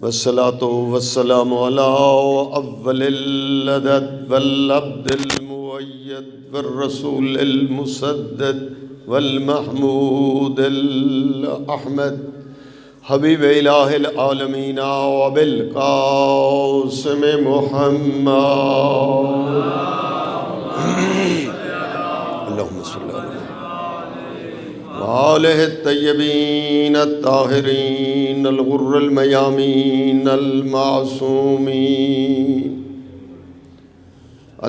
والصلاة والسلام على أول العدد والعبد المؤيد والرسول المسدد والمحمود الأحمد حبيب إله العالمين وبالقاسم محمد اللهم صل على وآله الطيبين الطاهرين الغر الميامين المعصومين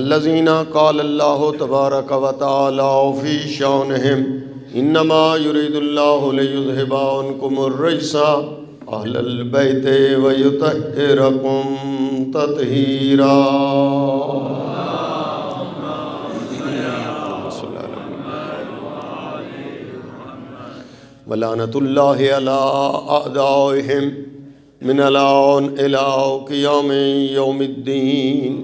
الذين قال الله تبارك وتعالى في شأنهم إنما يريد الله ليذهب عنكم الرجس أهل البيت ويطهركم تطهيرا. ولعنة الله على أعدائهم من الآن إلى قيام يوم الدين.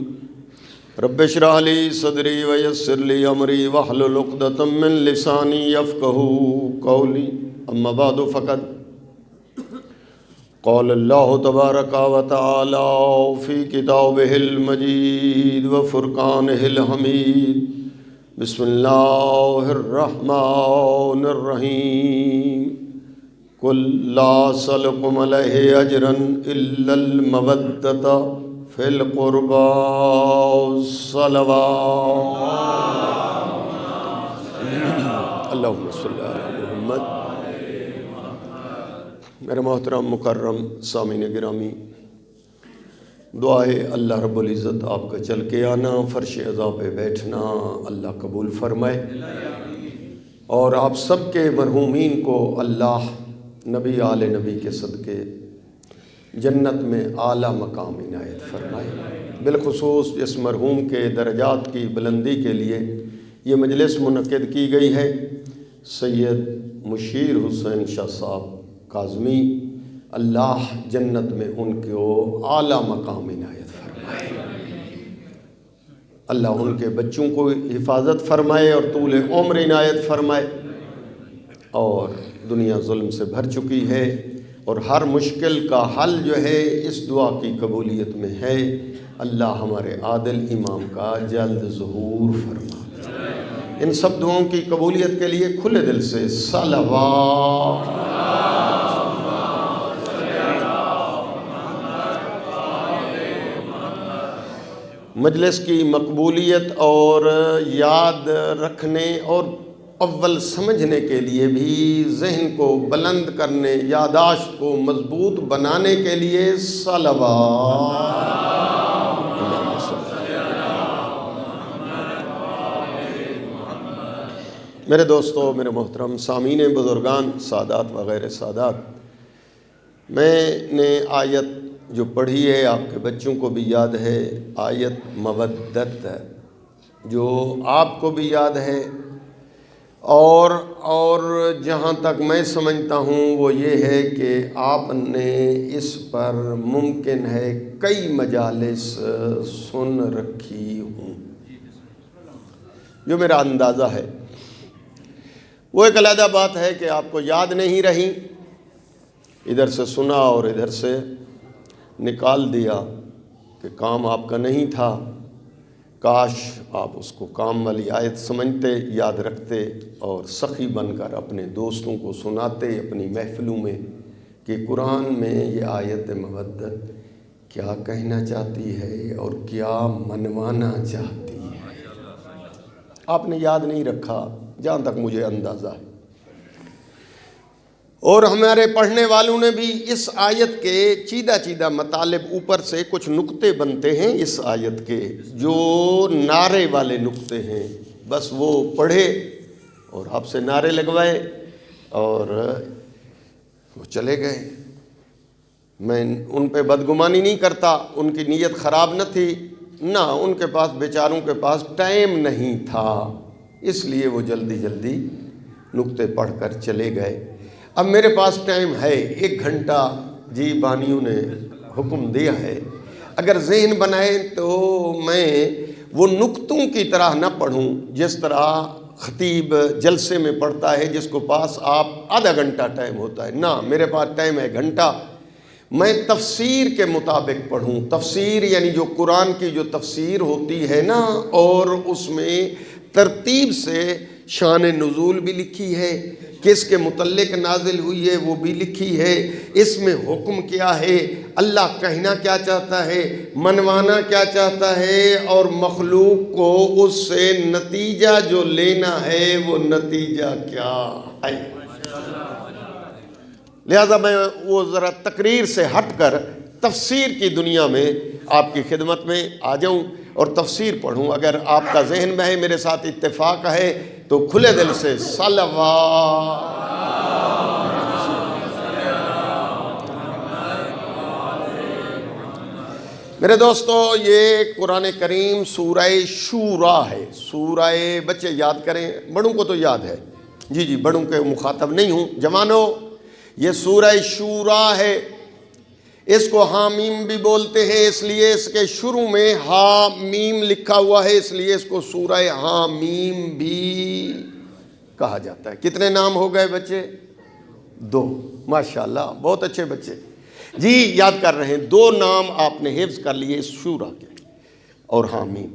رب اشرح لي صدري ويسر لي أمري واحلل عقدة من لساني يفقهوا قولي. أما بعد فقد قال الله تبارك وتعالى في كتابه المجيد وفرقانه الحميد. بسم اللہ الرحمن الرحیم. قل لا اسألكم علیہ اجرا الا المودۃ فی القربى والصلوات. اللہم صلی علی محمد. میرے محترم مکرم سامعین گرامی، دعا ہے اللہ رب العزت آپ کا چل کے آنا، فرش عزا پہ بیٹھنا اللہ قبول فرمائے، اور آپ سب کے مرحومین کو اللہ نبی آل نبی کے صدقے جنت میں اعلیٰ مقام عنایت فرمائے. بالخصوص اس مرحوم کے درجات کی بلندی کے لیے یہ مجلس منعقد کی گئی ہے. سید مشیر حسین شاہ صاحب کاظمی، اللہ جنت میں ان کو اعلیٰ مقام عنایت فرمائے. اللہ ان کے بچوں کو حفاظت فرمائے اور طول عمر عنایت فرمائے. اور دنیا ظلم سے بھر چکی ہے اور ہر مشکل کا حل جو ہے اس دعا کی قبولیت میں ہے. اللہ ہمارے عادل امام کا جلد ظہور فرما. ان سب دعاؤں کی قبولیت کے لیے کھلے دل سے صلوات. مجلس کی مقبولیت اور یاد رکھنے اور اول سمجھنے کے لیے بھی ذہن کو بلند کرنے، یاداشت کو مضبوط بنانے کے لیے صلوات. میرے دوستو، میرے محترم سامعین بزرگان، سادات وغیرہ سادات، میں نے آیت جو پڑھی ہے آپ کے بچوں کو بھی یاد ہے، آیت مودت جو آپ کو بھی یاد ہے، اور جہاں تک میں سمجھتا ہوں وہ یہ ہے کہ آپ نے اس پر ممکن ہے کئی مجالس سن رکھی ہوں. جو میرا اندازہ ہے وہ ایک علیحدہ بات ہے کہ آپ کو یاد نہیں رہی، ادھر سے سنا اور ادھر سے نکال دیا کہ کام آپ کا نہیں تھا. کاش آپ اس کو کام والی آیت سمجھتے، یاد رکھتے اور سخی بن کر اپنے دوستوں کو سناتے اپنی محفلوں میں کہ قرآن میں یہ آیت مودت کیا کہنا چاہتی ہے اور کیا منوانا چاہتی ہے. آپ نے یاد نہیں رکھا جہاں تک مجھے اندازہ ہے، اور ہمارے پڑھنے والوں نے بھی اس آیت کے چیدہ مطالب، اوپر سے کچھ نقطے بنتے ہیں اس آیت کے جو نعرے والے نقطے ہیں، بس وہ پڑھے اور آپ سے نعرے لگوائے اور وہ چلے گئے. میں ان پہ بدگمانی نہیں کرتا، ان کی نیت خراب نہ تھی، نہ ان کے پاس بیچاروں کے پاس ٹائم نہیں تھا، اس لیے وہ جلدی نقطے پڑھ کر چلے گئے. اب میرے پاس ٹائم ہے 1 گھنٹہ، جی بانیوں نے حکم دیا ہے. اگر ذہن بنائے تو میں وہ نقطوں کی طرح نہ پڑھوں جس طرح خطیب جلسے میں پڑھتا ہے جس کو پاس آپ آدھا گھنٹہ ٹائم ہوتا ہے. نہ، میرے پاس ٹائم ہے گھنٹہ. میں تفسیر کے مطابق پڑھوں۔ تفسیر یعنی جو قرآن کی جو تفسیر ہوتی ہے نا، اور اس میں ترتیب سے شان نزول بھی لکھی ہے، کس کے متعلق نازل ہوئی ہے وہ بھی لکھی ہے، اس میں حکم کیا ہے، اللہ کہنا کیا چاہتا ہے، منوانا کیا چاہتا ہے، اور مخلوق کو اس سے نتیجہ جو لینا ہے وہ نتیجہ کیا ہے۔ لہذا میں وہ ذرا تقریر سے ہٹ کر تفسیر کی دنیا میں آپ کی خدمت میں آ جاؤں اور تفسیر پڑھوں۔ اگر آپ کا ذہن میں ہے، میرے ساتھ اتفاق ہے، تو کھلے دل سے صلوات۔ میرے دوستو، یہ قرآن کریم سورہ شورا ہے۔ سورہ، بچے یاد کریں، بڑوں کو تو یاد ہے، جی بڑوں کے مخاطب نہیں ہوں، جوانوں، یہ سورہ شورا ہے۔ اس کو حامیم بھی بولتے ہیں، اس لیے اس کے شروع میں حامیم لکھا ہوا ہے، اس لیے اس کو سورہ حامیم بھی کہا جاتا ہے۔ کتنے نام ہو گئے بچے؟ 2، ماشاءاللہ، بہت اچھے بچے، جی یاد کر رہے ہیں۔ 2 نام آپ نے حفظ کر لیے اس شورا کے اور حامیم۔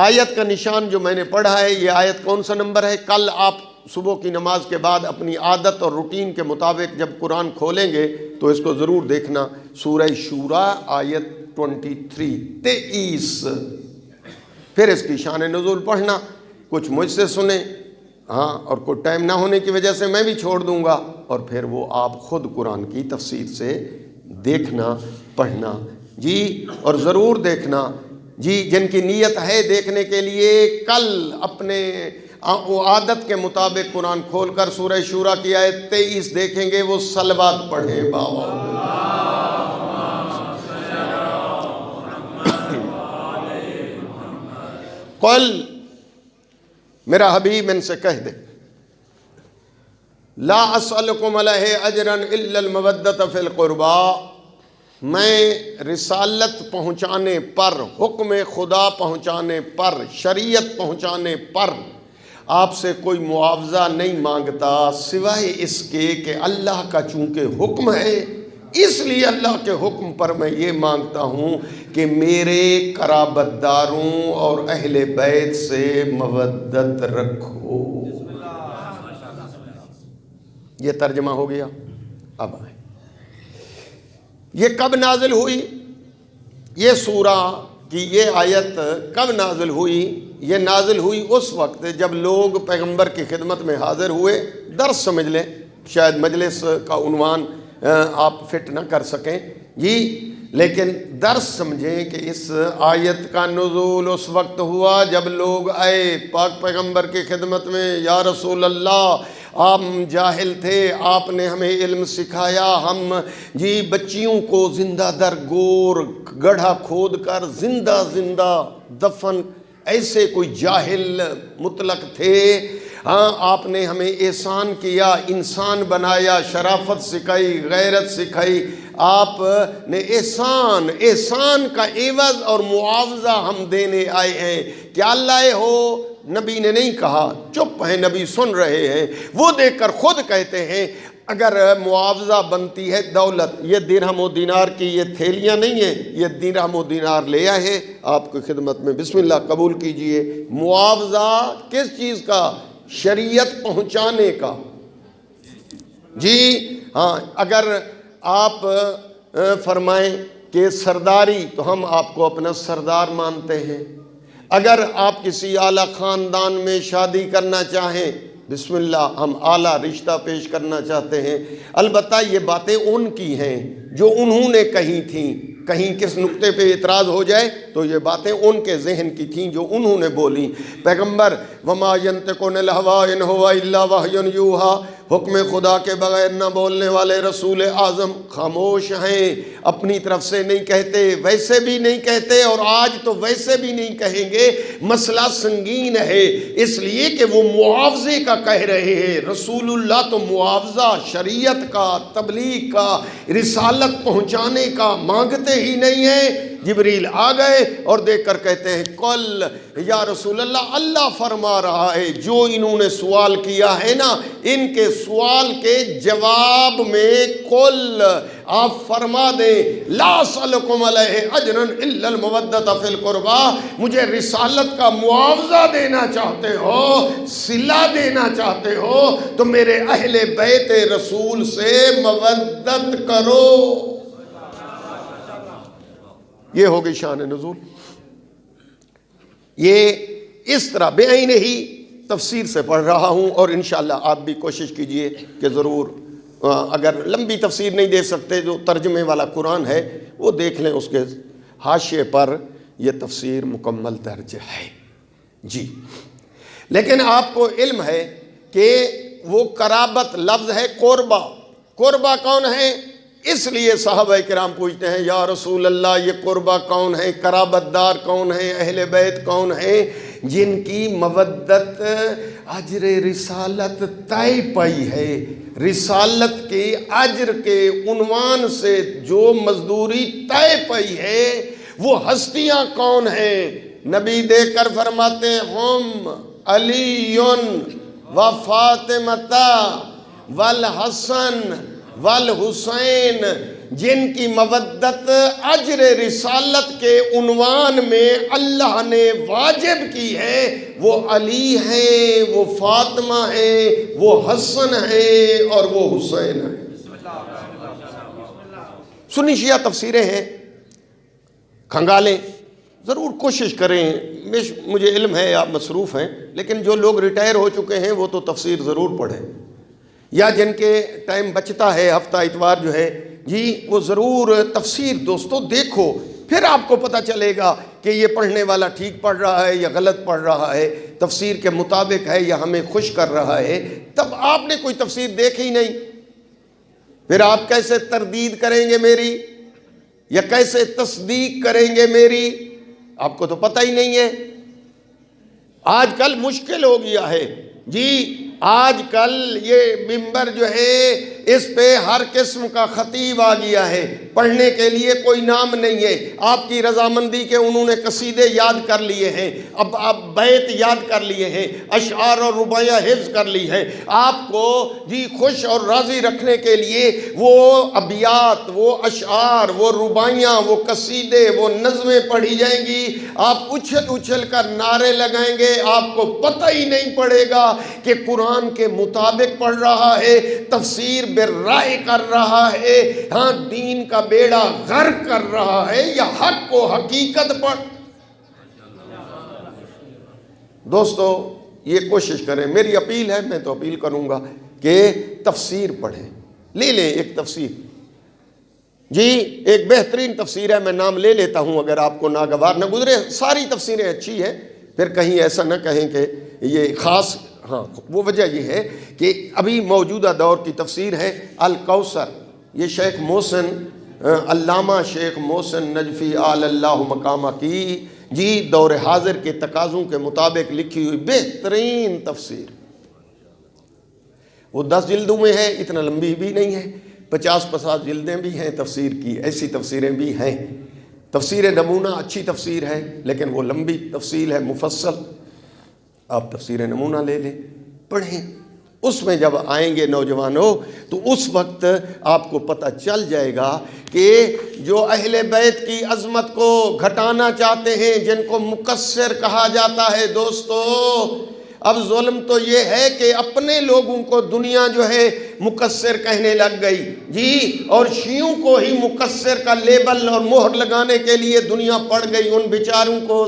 آیت کا نشان جو میں نے پڑھا ہے، یہ آیت کون سا نمبر ہے؟ کل آپ صبح کی نماز کے بعد اپنی عادت اور روٹین کے مطابق جب قرآن کھولیں گے تو اس کو ضرور دیکھنا۔ سورہ شورا آیت 23۔ پھر اس کی شان نزول پڑھنا، کچھ مجھ سے سنیں، ہاں، اور کوئی ٹائم نہ ہونے کی وجہ سے میں بھی چھوڑ دوں گا، اور پھر وہ آپ خود قرآن کی تفسیر سے دیکھنا، پڑھنا، جی، اور ضرور دیکھنا، جی، جن کی نیت ہے دیکھنے کے لیے کل اپنے عادت کے مطابق قرآن کھول کر سورہ شورا کی آیت 23 دیکھیں گے، وہ صلوات پڑھیں بابا۔ قل، میرا حبیب ان سے کہہ دے، لا اسألکم علیہ اجرا الا المودۃ فی القربى، میں رسالت پہنچانے پر، حکم خدا پہنچانے پر، شریعت پہنچانے پر آپ سے کوئی معاوضہ نہیں مانگتا، سوائے اس کے کہ اللہ کا چونکہ حکم ہے، اس لیے اللہ کے حکم پر میں یہ مانگتا ہوں کہ میرے قرابت داروں اور اہل بیت سے مودت رکھو۔ یہ ترجمہ ہو گیا۔ اب آئیں، یہ کب نازل ہوئی؟ یہ سورہ کی یہ آیت کب نازل ہوئی؟ یہ نازل ہوئی اس وقت جب لوگ پیغمبر کی خدمت میں حاضر ہوئے۔ درس سمجھ لیں، شاید مجلس کا عنوان آپ فٹ نہ کر سکیں، جی، لیکن درس سمجھیں کہ اس آیت کا نزول اس وقت ہوا جب لوگ آئے پاک پیغمبر کی خدمت میں، یا رسول اللہ، آپ جاہل تھے، آپ نے ہمیں علم سکھایا، ہم جی بچیوں کو زندہ در گور گڑھا کھود کر زندہ دفن، ایسے کوئی جاہل مطلق تھے، ہاں، آپ نے ہمیں احسان کیا، انسان بنایا، شرافت سکھائی، غیرت سکھائی، آپ نے احسان کا عوض اور معاوضہ ہم دینے آئے ہیں، کیا لائے ہو؟ نبی نے نہیں کہا، چپ ہیں، نبی سن رہے ہیں، وہ دیکھ کر خود کہتے ہیں اگر معاوضہ بنتی ہے دولت، یہ درہم و دینار کی یہ تھیلیاں نہیں ہیں، یہ درہم و دینار لے آئے ہیں آپ کی خدمت میں، بسم اللہ قبول کیجئے۔ معاوضہ کس چیز کا؟ شریعت پہنچانے کا، جی ہاں۔ اگر آپ فرمائیں کہ سرداری، تو ہم آپ کو اپنا سردار مانتے ہیں۔ اگر آپ کسی اعلیٰ خاندان میں شادی کرنا چاہیں، بسم اللہ، ہم اعلیٰ رشتہ پیش کرنا چاہتے ہیں۔ البتہ یہ باتیں ان کی ہیں جو انہوں نے کہی تھیں، کہیں کس نقطے پہ اعتراض ہو جائے تو یہ باتیں ان کے ذہن کی تھیں جو انہوں نے بولی۔ پیغمبر وما ينطق عن الهوى ان هو الا وحی یوحى، حکم خدا کے بغیر نہ بولنے والے رسول اعظم خاموش ہیں، اپنی طرف سے نہیں کہتے، ویسے بھی نہیں کہتے، اور آج تو ویسے بھی نہیں کہیں گے۔ مسئلہ سنگین ہے، اس لیے کہ وہ معاوضے کا کہہ رہے ہیں۔ رسول اللہ تو معاوضہ شریعت کا، تبلیغ کا، رسالت پہنچانے کا مانگتے ہی نہیں ہیں۔ جبریل آ گئے اور دیکھ کر کہتے ہیں قل یا رسول اللہ، اللہ فرما رہا ہے جو انہوں نے سوال کیا ہے نا، ان کے سوال کے جواب میں قل، آپ فرما دیں لا اسألکم علیہ اجرا الا المودۃ فی القربى، مجھے رسالت کا معاوضہ دینا چاہتے ہو، صلہ دینا چاہتے ہو تو میرے اہل بیت رسول سے مودت کرو۔ یہ ہوگی شان نزول۔ یہ اس طرح بعینہ ہی تفسیر سے پڑھ رہا ہوں، اور انشاءاللہ آپ بھی کوشش کیجئے کہ ضرور اگر لمبی تفسیر نہیں دے سکتے جو ترجمے والا قرآن ہے وہ دیکھ لیں، اس کے حاشیے پر یہ تفسیر مکمل درج ہے جی۔ لیکن آپ کو علم ہے کہ وہ قرابت لفظ ہے قربہ، قربہ کون ہے؟ اس لیے صحابہ کرام پوچھتے ہیں یا رسول اللہ یہ قربہ کون ہے، قرابت دار کون ہے، اہل بیت کون ہے؟ جن کی مودت اجر رسالت طے پئی ہے، رسالت کے اجر کے عنوان سے جو مزدوری طے پئی ہے، وہ ہستیاں کون ہیں؟ نبی دے کر فرماتے ہم علی و فاطمہ والحسن والحسین، جن کی مودت اجر رسالت کے عنوان میں اللہ نے واجب کی ہے، وہ علی ہے، وہ فاطمہ ہے، وہ حسن ہے اور وہ حسین ہے۔ سنی شیعہ تفسیریں ہیں، کھنگالیں، ضرور کوشش کریں۔ مجھے علم ہے آپ مصروف ہیں، لیکن جو لوگ ریٹائر ہو چکے ہیں وہ تو تفسیر ضرور پڑھیں، یا جن کے ٹائم بچتا ہے ہفتہ اتوار جو ہے جی، وہ ضرور تفسیر دوستو دیکھو، پھر آپ کو پتہ چلے گا کہ یہ پڑھنے والا ٹھیک پڑھ رہا ہے یا غلط پڑھ رہا ہے، تفسیر کے مطابق ہے یا ہمیں خوش کر رہا ہے۔ تب آپ نے کوئی تفسیر دیکھی نہیں، پھر آپ کیسے تردید کریں گے میری، یا کیسے تصدیق کریں گے میری؟ آپ کو تو پتہ ہی نہیں ہے۔ آج کل مشکل ہو گیا ہے جی، آج کل یہ ممبر جو ہے اس پہ ہر قسم کا خطیب آ گیا ہے، پڑھنے کے لیے کوئی نام نہیں ہے۔ آپ کی رضامندی کے انہوں نے قصیدے یاد کر لیے ہیں، اب آپ بیت یاد کر لیے ہیں، اشعار اور رباعیہ حفظ کر لی ہے۔ آپ کو جی خوش اور راضی رکھنے کے لیے وہ ابیات، وہ اشعار، وہ رباعیاں، وہ قصیدے، وہ نظمیں پڑھی جائیں گی، آپ اچھل اچھل کر نعرے لگائیں گے، آپ کو پتہ ہی نہیں پڑے گا کہ قرآن کے مطابق پڑھ رہا ہے، تفسیر بالرائے کر رہا ہے، ہاں دین کا بیڑا غرق کر رہا ہے، یا حق کو حقیقت پر۔ دوستو یہ کوشش کریں، میری اپیل ہے، میں تو اپیل کروں گا کہ تفسیر پڑھیں، لے لیں ایک تفسیر جی، ایک بہترین تفسیر ہے، میں نام لے لیتا ہوں اگر آپ کو ناگوار نہ گزرے، ساری تفسیریں اچھی ہیں، پھر کہیں ایسا نہ کہیں کہ یہ خاص، ہاں وہ وجہ یہ ہے کہ ابھی موجودہ دور کی تفسیر ہے الکوثر، یہ شیخ محسن، علامہ شیخ محسن نجفی آل اللہ مقامہ کی جی دور حاضر کے تقاضوں کے مطابق لکھی ہوئی بہترین تفسیر، وہ 10 جلدوں میں ہے، اتنا لمبی بھی نہیں ہے، 50 جلدیں بھی ہیں تفسیر کی، ایسی تفسیریں بھی ہیں۔ تفسیر نمونہ اچھی تفسیر ہے، لیکن وہ لمبی تفصیل ہے مفصل، آپ تفسیر نمونہ لے لیں، پڑھیں، اس میں جب آئیں گے نوجوانوں تو اس وقت آپ کو پتہ چل جائے گا کہ جو اہل بیت کی عظمت کو گھٹانا چاہتے ہیں، جن کو مقصر کہا جاتا ہے، دوستو اب ظلم تو یہ ہے کہ اپنے لوگوں کو دنیا جو ہے مقصر کہنے لگ گئی جی، اور شیعوں کو ہی مقصر کا لیبل اور مہر لگانے کے لیے دنیا پڑ گئی۔ ان بیچاروں کو،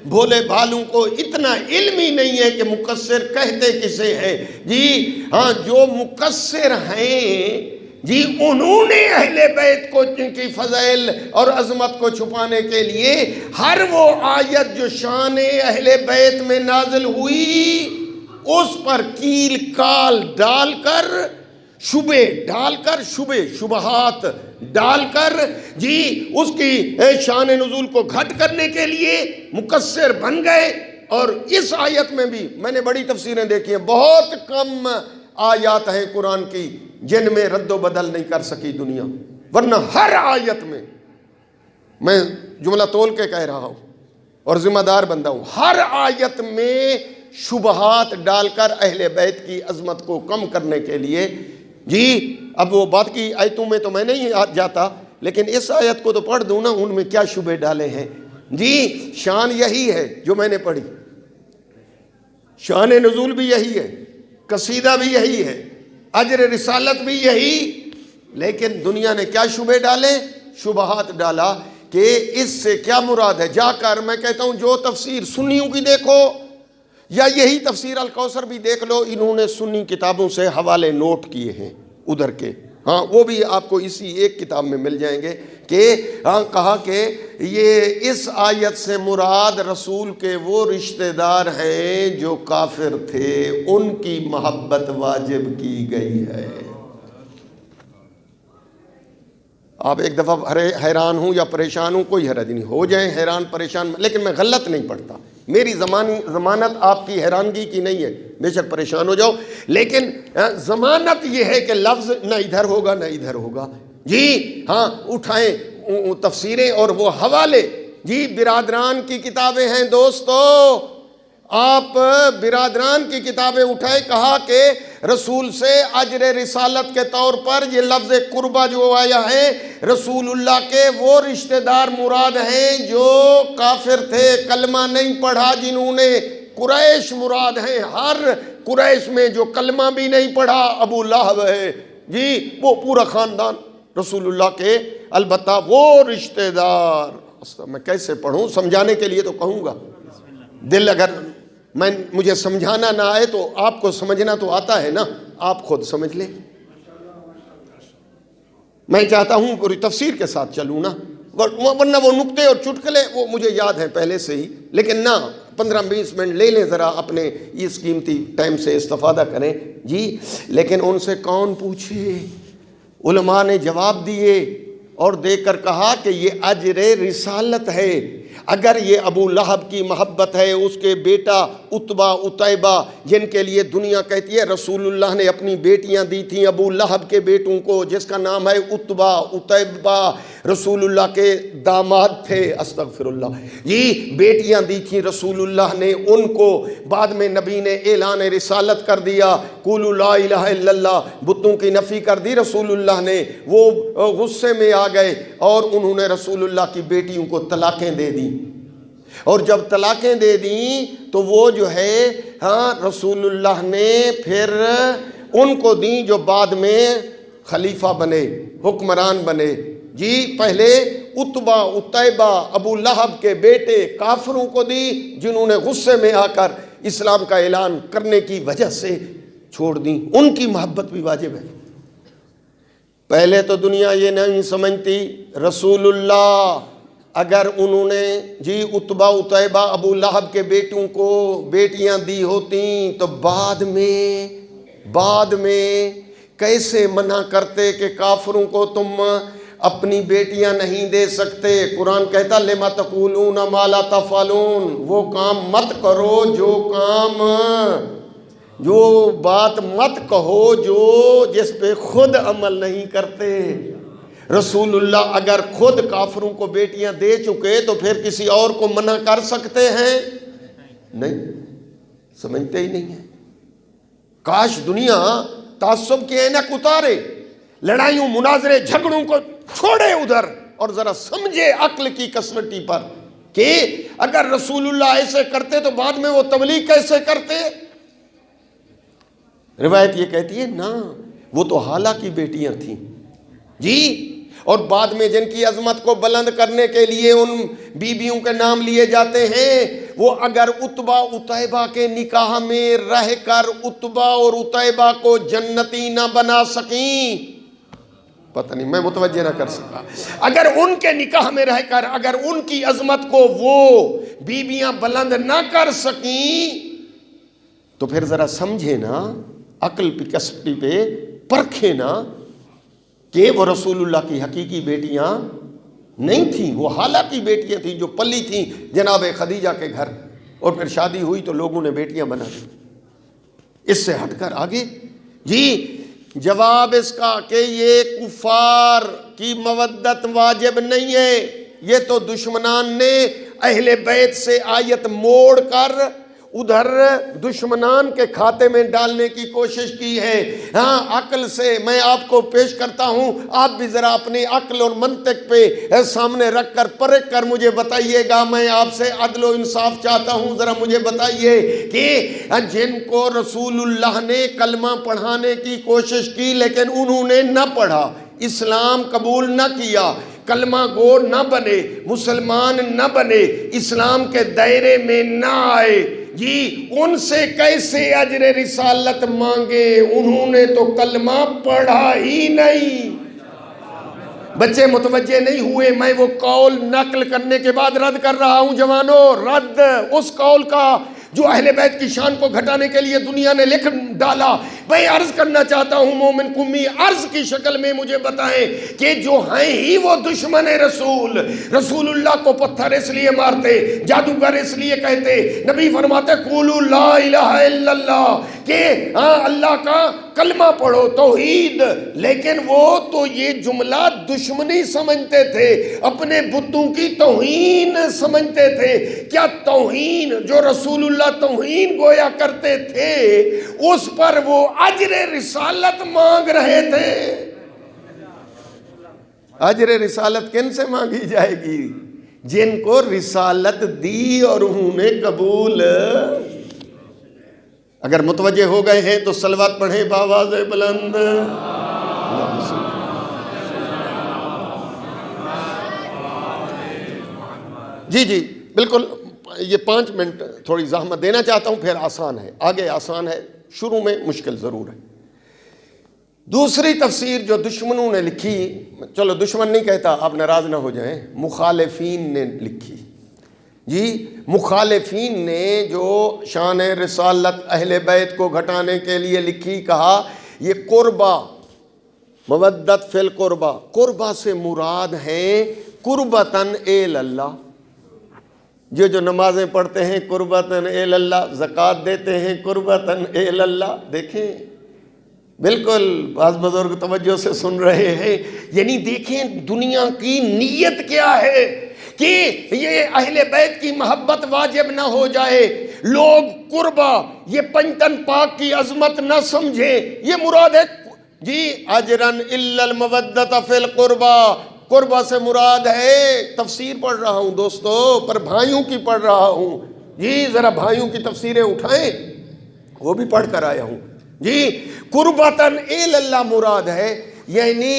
بھولے بھالوں کو اتنا علم ہی نہیں ہے کہ مقصر کہتے کسے ہیں جی، ہاں جو مقصر ہیں جی انہوں نے اہل بیت کو ان کی فضائل اور عظمت کو چھپانے کے لیے ہر وہ آیت جو شان اہل بیت میں نازل ہوئی اس پر کیل کال ڈال کر، شبے ڈال کر، شبہات ڈال کر جی اس کی شان نزول کو گھٹ کرنے کے لیے مقصر بن گئے۔ اور اس آیت میں بھی میں نے بڑی تفسیریں دیکھی ہیں، بہت کم آیات ہیں قرآن کی جن میں رد و بدل نہیں کر سکی دنیا، ورنہ ہر آیت میں جملہ تول کے کہہ رہا ہوں اور ذمہ دار بندہ ہوں، ہر آیت میں شبہات ڈال کر اہل بیت کی عظمت کو کم کرنے کے لیے جی اب وہ بات کی آیتوں میں تو میں نہیں جاتا، لیکن اس آیت کو تو پڑھ دوں نا، ان میں کیا شبہ ڈالے ہیں۔ جی شان یہی ہے جو میں نے پڑھی، شان نزول بھی یہی ہے، قصیدہ بھی یہی ہے، اجر رسالت بھی یہی، لیکن دنیا نے کیا شبہ ڈالے؟ شبہات ڈالا کہ اس سے کیا مراد ہے۔ جا کر میں کہتا ہوں جو تفسیر سنیوں کی دیکھو، یا یہی تفسیر الکوثر بھی دیکھ لو، انہوں نے سنی کتابوں سے حوالے نوٹ کیے ہیں ادھر کے، ہاں وہ بھی آپ کو اسی ایک کتاب میں مل جائیں گے کہ ہاں کہا کہ یہ اس آیت سے مراد رسول کے وہ رشتہ دار ہیں جو کافر تھے، ان کی محبت واجب کی گئی ہے۔ آپ ایک دفعہ حیران ہوں یا پریشان ہوں، کوئی حرج نہیں، ہو جائیں حیران پریشان، لیکن میں غلط نہیں پڑھتا، میری ضمانت آپ کی حیرانگی کی نہیں ہے، بے شک پریشان ہو جاؤ، لیکن ضمانت یہ ہے کہ لفظ نہ ادھر ہوگا نہ ادھر ہوگا۔ جی ہاں اٹھائیں تفسیریں اور وہ حوالے، جی برادران کی کتابیں ہیں دوستو، آپ برادران کی کتابیں اٹھائیں، کہا کہ رسول سے اجر رسالت کے طور پر یہ لفظ قربہ جو آیا ہے، رسول اللہ کے وہ رشتہ دار مراد ہیں جو کافر تھے، کلمہ نہیں پڑھا جنہوں نے، قریش مراد ہیں، ہر قریش میں جو کلمہ بھی نہیں پڑھا ابو لہب ہے، جی وہ پورا خاندان رسول اللہ کے، البتہ وہ رشتہ دار، میں کیسے پڑھوں، سمجھانے کے لیے تو کہوں گا، دل اگر مجھے سمجھانا نہ آئے تو آپ کو سمجھنا تو آتا ہے نا، آپ خود سمجھ لیں۔ میں چاہتا ہوں پوری تفسیر کے ساتھ چلوں نا، ورنہ وہ نکتے اور چٹکلے وہ مجھے یاد ہیں پہلے سے ہی، لیکن نہ 15-20 منٹ لے لیں ذرا اپنے اس قیمتی ٹائم سے استفادہ کریں جی۔ لیکن ان سے کون پوچھے؟ علماء نے جواب دیے اور دے کر کہا کہ یہ اجر رسالت ہے، اگر یہ ابو لہب کی محبت ہے، اس کے بیٹا عتبہ عتیبہ جن کے لیے دنیا کہتی ہے رسول اللہ نے اپنی بیٹیاں دی تھیں ابو لہب کے بیٹوں کو، جس کا نام ہے عتبہ عتیبہ، رسول اللہ کے داماد تھے، استغفر اللہ، یہ بیٹیاں دی تھیں رسول اللہ نے ان کو، بعد میں نبی نے اعلان رسالت کر دیا، قولوا لا الہ الا اللہ، بتوں کی نفی کر دی رسول اللہ نے، وہ غصے میں آ گئے اور انہوں نے رسول اللہ کی بیٹیوں کو طلاقیں دے دیں، اور جب طلاقیں دے دیں تو وہ جو ہے ہاں رسول اللہ نے پھر ان کو دیں جو بعد میں خلیفہ بنے، حکمران بنے، جی پہلے عتبہ عتیبہ ابو لہب کے بیٹے کافروں کو دی، جنہوں نے غصے میں آ کر اسلام کا اعلان کرنے کی وجہ سے چھوڑ دیں، ان کی محبت بھی واجب ہے۔ پہلے تو دنیا یہ نہیں سمجھتی، رسول اللہ اگر انہوں نے جی عتبہ عتیبہ ابو لہب کے بیٹوں کو بیٹیاں دی ہوتی تو بعد میں کیسے منع کرتے کہ کافروں کو تم اپنی بیٹیاں نہیں دے سکتے؟ قرآن کہتا لما تقولون ما لا تفعلون، وہ کام مت کرو جو بات مت کہو جس پہ خود عمل نہیں کرتے۔ رسول اللہ اگر خود کافروں کو بیٹیاں دے چکے تو پھر کسی اور کو منع کر سکتے ہیں؟ نہیں، سمجھتے ہی نہیں ہیں۔ کاش دنیا تعصب کے اینک اتارے، لڑائیوں مناظرے جھگڑوں کو چھوڑے ادھر اور ذرا سمجھے عقل کی کسوٹی پر کہ اگر رسول اللہ ایسے کرتے تو بعد میں وہ تبلیغ کیسے کرتے؟ روایت یہ کہتی ہے نا وہ تو حالہ کی بیٹیاں تھیں جی، اور بعد میں جن کی عظمت کو بلند کرنے کے لیے ان بیویوں کے نام لیے جاتے ہیں، وہ اگر عتبہ عتیبہ کے نکاح میں رہ کر عتبہ اور عتیبہ کو جنتی نہ بنا سکیں، پتہ نہیں میں متوجہ نہ کر سکا، اگر ان کے نکاح میں رہ کر اگر ان کی عظمت کو وہ بیویاں بلند نہ کر سکیں تو پھر ذرا سمجھے نا، عقل پہ کسبٹی پہ پرکھے نا کہ وہ رسول اللہ کی حقیقی بیٹیاں نہیں تھیں، وہ حالہ کی بیٹیاں تھیں جو پلی تھیں جناب خدیجہ کے گھر، اور پھر شادی ہوئی تو لوگوں نے بیٹیاں بنا دی۔ اس سے ہٹ کر آگے جی جواب اس کا کہ یہ کفار کی مودت واجب نہیں ہے، یہ تو دشمنان نے اہل بیت سے آیت موڑ کر ادھر دشمنان کے کھاتے میں ڈالنے کی کوشش کی ہے۔ ہاں، عقل سے میں آپ کو پیش کرتا ہوں، آپ بھی ذرا اپنی عقل اور منطق پہ سامنے رکھ کر پرکھ کر مجھے بتائیے گا۔ میں آپ سے عدل و انصاف چاہتا ہوں، ذرا مجھے بتائیے کہ جن کو رسول اللہ نے کلمہ پڑھانے کی کوشش کی لیکن انہوں نے نہ پڑھا، اسلام قبول نہ کیا، کلمہ گو نہ بنے، مسلمان نہ بنے، اسلام کے دائرے میں نہ آئے، جی ان سے کیسے اجر رسالت مانگے؟ انہوں نے تو کلمہ پڑھا ہی نہیں۔ بچے متوجہ نہیں ہوئے، میں وہ قول نقل کرنے کے بعد رد کر رہا ہوں جوانوں، رد اس قول کا جو اہل بیت کی شان کو گھٹانے کے لیے دنیا نے لکھ ڈالا۔ میں عرض کرنا چاہتا ہوں مومن قومی، عرض کی شکل میں مجھے بتائیں کہ جو ہیں ہی وہ دشمن رسول، رسول اللہ کو پتھر اس لیے مارتے، جادوگر اس لیے کہتے، نبی فرماتے قولوا لا الہ الا اللہ، کہ اللہ کا کلمہ پڑھو، توحید، لیکن وہ تو یہ جملہ دشمنی سمجھتے تھے، اپنے بتوں کی توہین سمجھتے تھے۔ کیا توہین جو رسول اللہ توہین گویا کرتے تھے اس پر وہ اجر رسالت مانگ رہے تھے؟ اجر رسالت کن سے مانگی جائے گی؟ جن کو رسالت دی اور انہوں نے قبول۔ اگر متوجہ ہو گئے ہیں تو صلوات پڑھیں بآواز بلند۔ جی بالکل، یہ 5 منٹ تھوڑی زحمت دینا چاہتا ہوں، پھر آسان ہے، آگے آسان ہے، شروع میں مشکل ضرور ہے۔ دوسری تفسیر جو دشمنوں نے لکھی، چلو دشمن نہیں کہتا، آپ ناراض نہ ہو جائیں، مخالفین نے لکھی، جی مخالفین نے جو شان رسالت اہل بیت کو گھٹانے کے لیے لکھی، کہا یہ قربہ، مودت فی القربہ، قربہ سے مراد ہیں قربتاً الی اللہ، جو نمازیں پڑھتے ہیں قربتاً الی اللہ، زکوٰۃ دیتے ہیں قربتاً الی اللہ۔ دیکھیں بالکل بعض بزرگ توجہ سے سن رہے ہیں، یعنی دیکھیں دنیا کی نیت کیا ہے کہ یہ اہل بیت کی محبت واجب نہ ہو جائے، لوگ قربہ یہ پنجتن پاک کی عظمت نہ سمجھیں، یہ مراد ہے جی اجرن الا المودۃ فی القربہ۔ قربہ سے مراد ہے، تفسیر پڑھ رہا ہوں دوستو، پر بھائیوں کی پڑھ رہا ہوں، جی ذرا بھائیوں کی تفسیریں اٹھائیں، وہ بھی پڑھ کر آیا ہوں، جی قربتاً الی اللہ مراد ہے، یعنی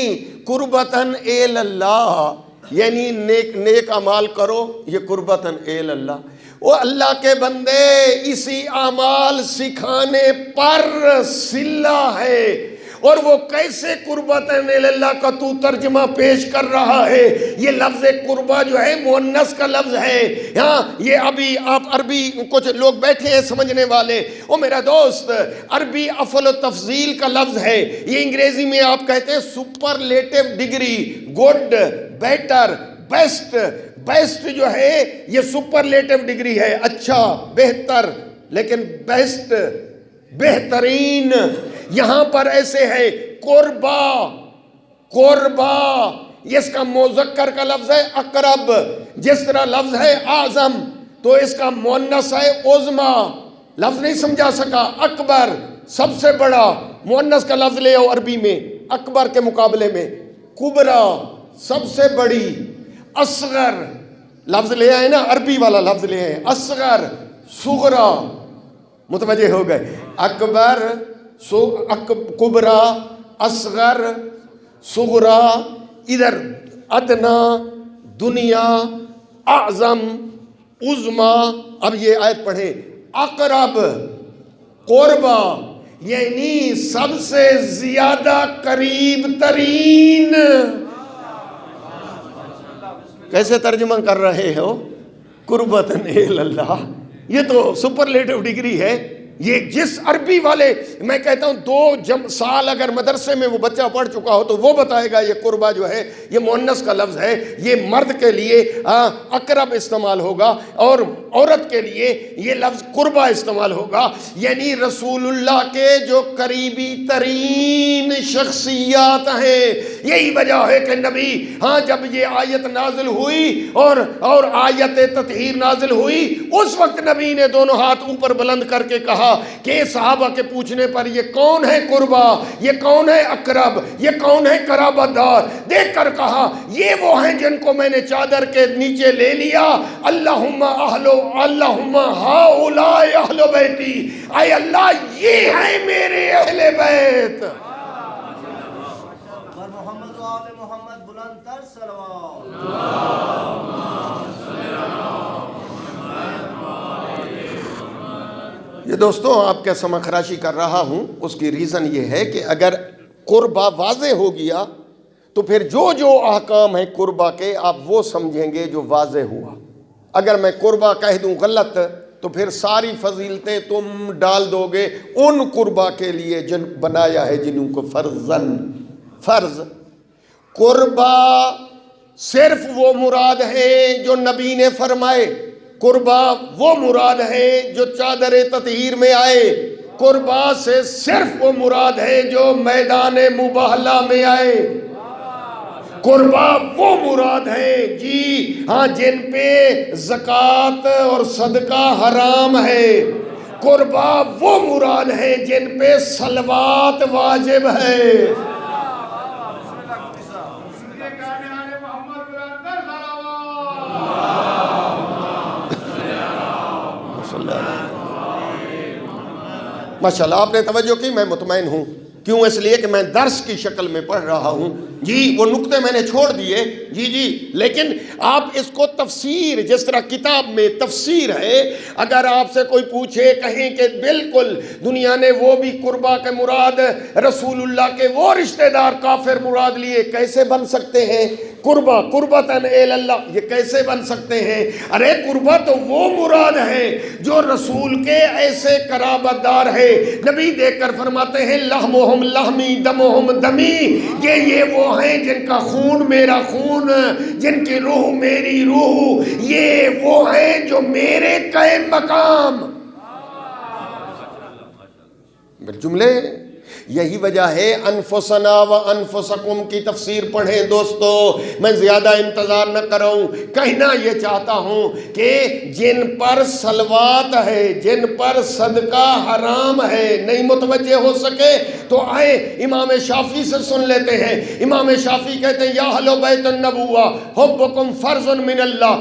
قربتاً الی اللہ، یعنی نیک اعمال کرو، یہ قربتاً الی اللہ۔ وہ اللہ کے بندے اسی اعمال سکھانے پر صلہ ہے، اور وہ کیسے قربتاً الی اللہ کا تو ترجمہ پیش کر رہا ہے؟ یہ لفظ قربہ جو ہے مؤنث کا لفظ ہے، ہاں یہ ابھی آپ عربی کچھ لوگ بیٹھے ہیں سمجھنے والے، او میرا دوست عربی افعل و تفضیل کا لفظ ہے، یہ انگریزی میں آپ کہتے ہیں superlative degree, good, better, best, best جو ہے یہ سپرلیٹو ڈگری ہے، اچھا، بہتر، لیکن بیسٹ بہترین، یہاں پر ایسے ہے قربہ، قربہ، یہ اس کا مذکر کا لفظ ہے اقرب، جس طرح لفظ ہے اعظم تو اس کا مؤنث ہے عظمی، لفظ نہیں سمجھا سکا، اکبر سب سے بڑا، مؤنث کا لفظ لے آؤ عربی میں اکبر کے مقابلے میں، کبرا سب سے بڑی، اصغر لفظ لے آئے نا، عربی والا لفظ لے آئے، اصغر، صغرا، متوجہ ہو گئے، اکبر، کبرا، اصغر، صغرا، ادھر ادنا، دنیا، اعظم، عظما۔ اب یہ آیت پڑھیں، اقرب، قربا، یعنی سب سے زیادہ قریب ترین۔ کیسے ترجمہ کر رہے ہو؟ قربتاً الی اللہ، یہ تو سپرلیٹو ڈگری ہے، یہ جس عربی والے، میں کہتا ہوں 2 سال اگر مدرسے میں وہ بچہ پڑھ چکا ہو تو وہ بتائے گا یہ قربہ جو ہے یہ مؤنث کا لفظ ہے، یہ مرد کے لیے اقرب استعمال ہوگا اور عورت کے لیے یہ لفظ قربہ استعمال ہوگا، یعنی رسول اللہ کے جو قریبی ترین شخصیات ہیں، یہی وجہ ہے کہ نبی جب یہ آیت نازل ہوئی اور آیت تطہیر نازل ہوئی، اس وقت نبی نے دونوں ہاتھ اوپر بلند کر کے کہا کہ صحابہ کے پوچھنے پر یہ کون ہے قربا، یہ کون ہے اقرب، یہ کون ہے قرابت دار، دیکھ کر کہا یہ وہ ہیں جن کو میں نے چادر کے نیچے لے لیا۔ اللہم ہؤلاء اہل بیتی، اے اللہ یہ ہیں میرے اہل بیت۔ محمد و آل محمد بلند تر صلوات۔ یہ دوستو آپ کے سمجھ خراشی کر رہا ہوں، اس کی ریزن یہ ہے کہ اگر قربہ واضح ہو گیا تو پھر جو جو احکام ہیں قربہ کے آپ وہ سمجھیں گے جو واضح ہوا۔ اگر میں قربہ کہہ دوں غلط تو پھر ساری فضیلتیں تم ڈال دو گے ان قربہ کے لیے جن بنایا ہے جنہوں کو فرض۔ قربہ صرف وہ مراد ہے جو نبی نے فرمائے، قربہ وہ مراد ہے جو چادر تطہیر میں آئے، قربہ سے صرف وہ مراد ہے جو میدان مباہلہ میں آئے، قربہ وہ مراد ہے جن پہ زکوٰۃ اور صدقہ حرام ہے، قربہ وہ مراد ہے جن پہ صلوات واجب ہے۔ ماشاءاللہ آپ نے توجہ کی، میں مطمئن ہوں، کیوں؟ اس لیے کہ میں درس کی شکل میں پڑھ رہا ہوں وہ نقطے میں نے چھوڑ دیے لیکن آپ اس کو تفسیر، جس طرح کتاب میں تفسیر ہے، اگر آپ سے کوئی پوچھے کہیں کہ بالکل دنیا نے وہ بھی قربہ کے مراد رسول اللہ کے وہ رشتہ دار کافر مراد لیے، کیسے بن سکتے ہیں؟ قربتاً الی اللہ، یہ کیسے بن سکتے ہیں؟ ارے قربہ تو وہ مراد ہے جو رسول کے ایسے قرابت دار ہے۔ نبی دیکھ کر فرماتے ہیں لحمہم لحمی دمہم دمی، یہ وہ ہیں جن کا خون میرا خون، جن کی روح میری روح، یہ وہ ہیں جو میرے قائم مقام۔ جملے یہی وجہ ہے انفسنا و انفسکم کی تفسیر پڑھیں دوستو، میں زیادہ انتظار نہ کروں، کہنا یہ چاہتا ہوں کہ جن پر صلوات ہے، جن پر صدقہ حرام ہے، نہیں متوجہ ہو سکے تو آئے امام شافعی سے سن لیتے ہیں۔ امام شافعی کہتے ہیں یا اہل بیت النبوہ حبکم فرض من اللہ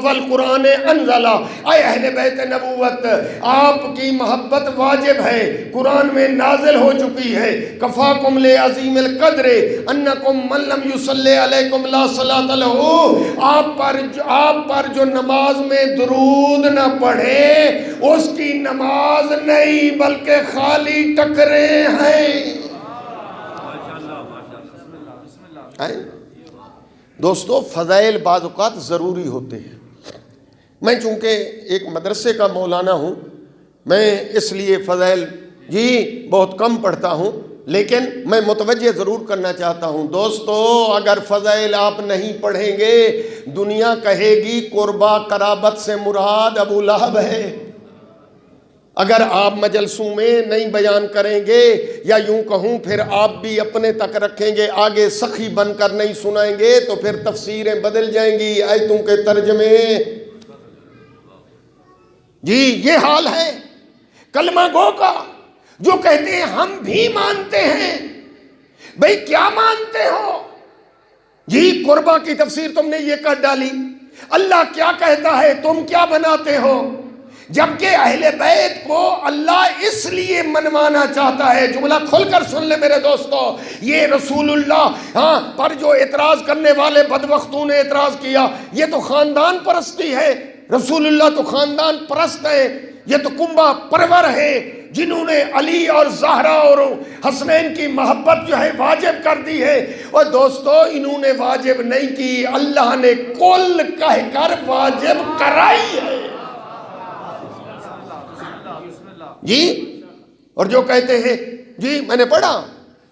والقرآن انزلہ، اے اہل بیت نبوت آپ کی محبت واجب ہے، قرآن میں نازل ہو چکی ہے، کفاکم لعظیم القدر انکم من لم یصلی علیکم لا صلاۃ لہ، آپ پر جو نماز میں درود نہ پڑھے اس کی نماز نہیں بلکہ خالی ٹکرے ہیں۔ دوستو فضائل بعض اوقات ضروری ہوتے ہیں۔ میں چونکہ ایک مدرسے کا مولانا ہوں، میں اس لیے فضائل بہت کم پڑھتا ہوں، لیکن میں متوجہ ضرور کرنا چاہتا ہوں دوستو، اگر فضائل آپ نہیں پڑھیں گے دنیا کہے گی قربہ قرابت سے مراد ابو لہب ہے۔ اگر آپ مجلسوں میں نہیں بیان کریں گے، یا یوں کہوں پھر آپ بھی اپنے تک رکھیں گے، آگے سخی بن کر نہیں سنائیں گے تو پھر تفسیریں بدل جائیں گی، آیتوں کے ترجمے۔ یہ حال ہے کلمہ گو کا، جو کہتے ہیں ہم بھی مانتے ہیں۔ بھئی کیا مانتے ہو؟ قربہ کی تفسیر تم نے یہ کر ڈالی، اللہ کیا کہتا ہے تم کیا بناتے ہو؟ جبکہ اہل بیت کو اللہ اس لیے منوانا چاہتا ہے، جملہ کھل کر سن لے میرے دوستو، یہ رسول اللہ پر جو اعتراض کرنے والے بدبختوں نے اعتراض کیا، یہ تو خاندان پرستی ہے، رسول اللہ تو خاندان پرست ہے، یہ تو کنبہ پرور ہے، جنہوں نے علی اور زہرا اور حسنین کی محبت جو ہے واجب کر دی ہے۔ اور دوستو انہوں نے واجب نہیں کی، اللہ نے کل کہہ کر واجب کرائی ہے۔ اور جو کہتے ہیں میں نے پڑھا،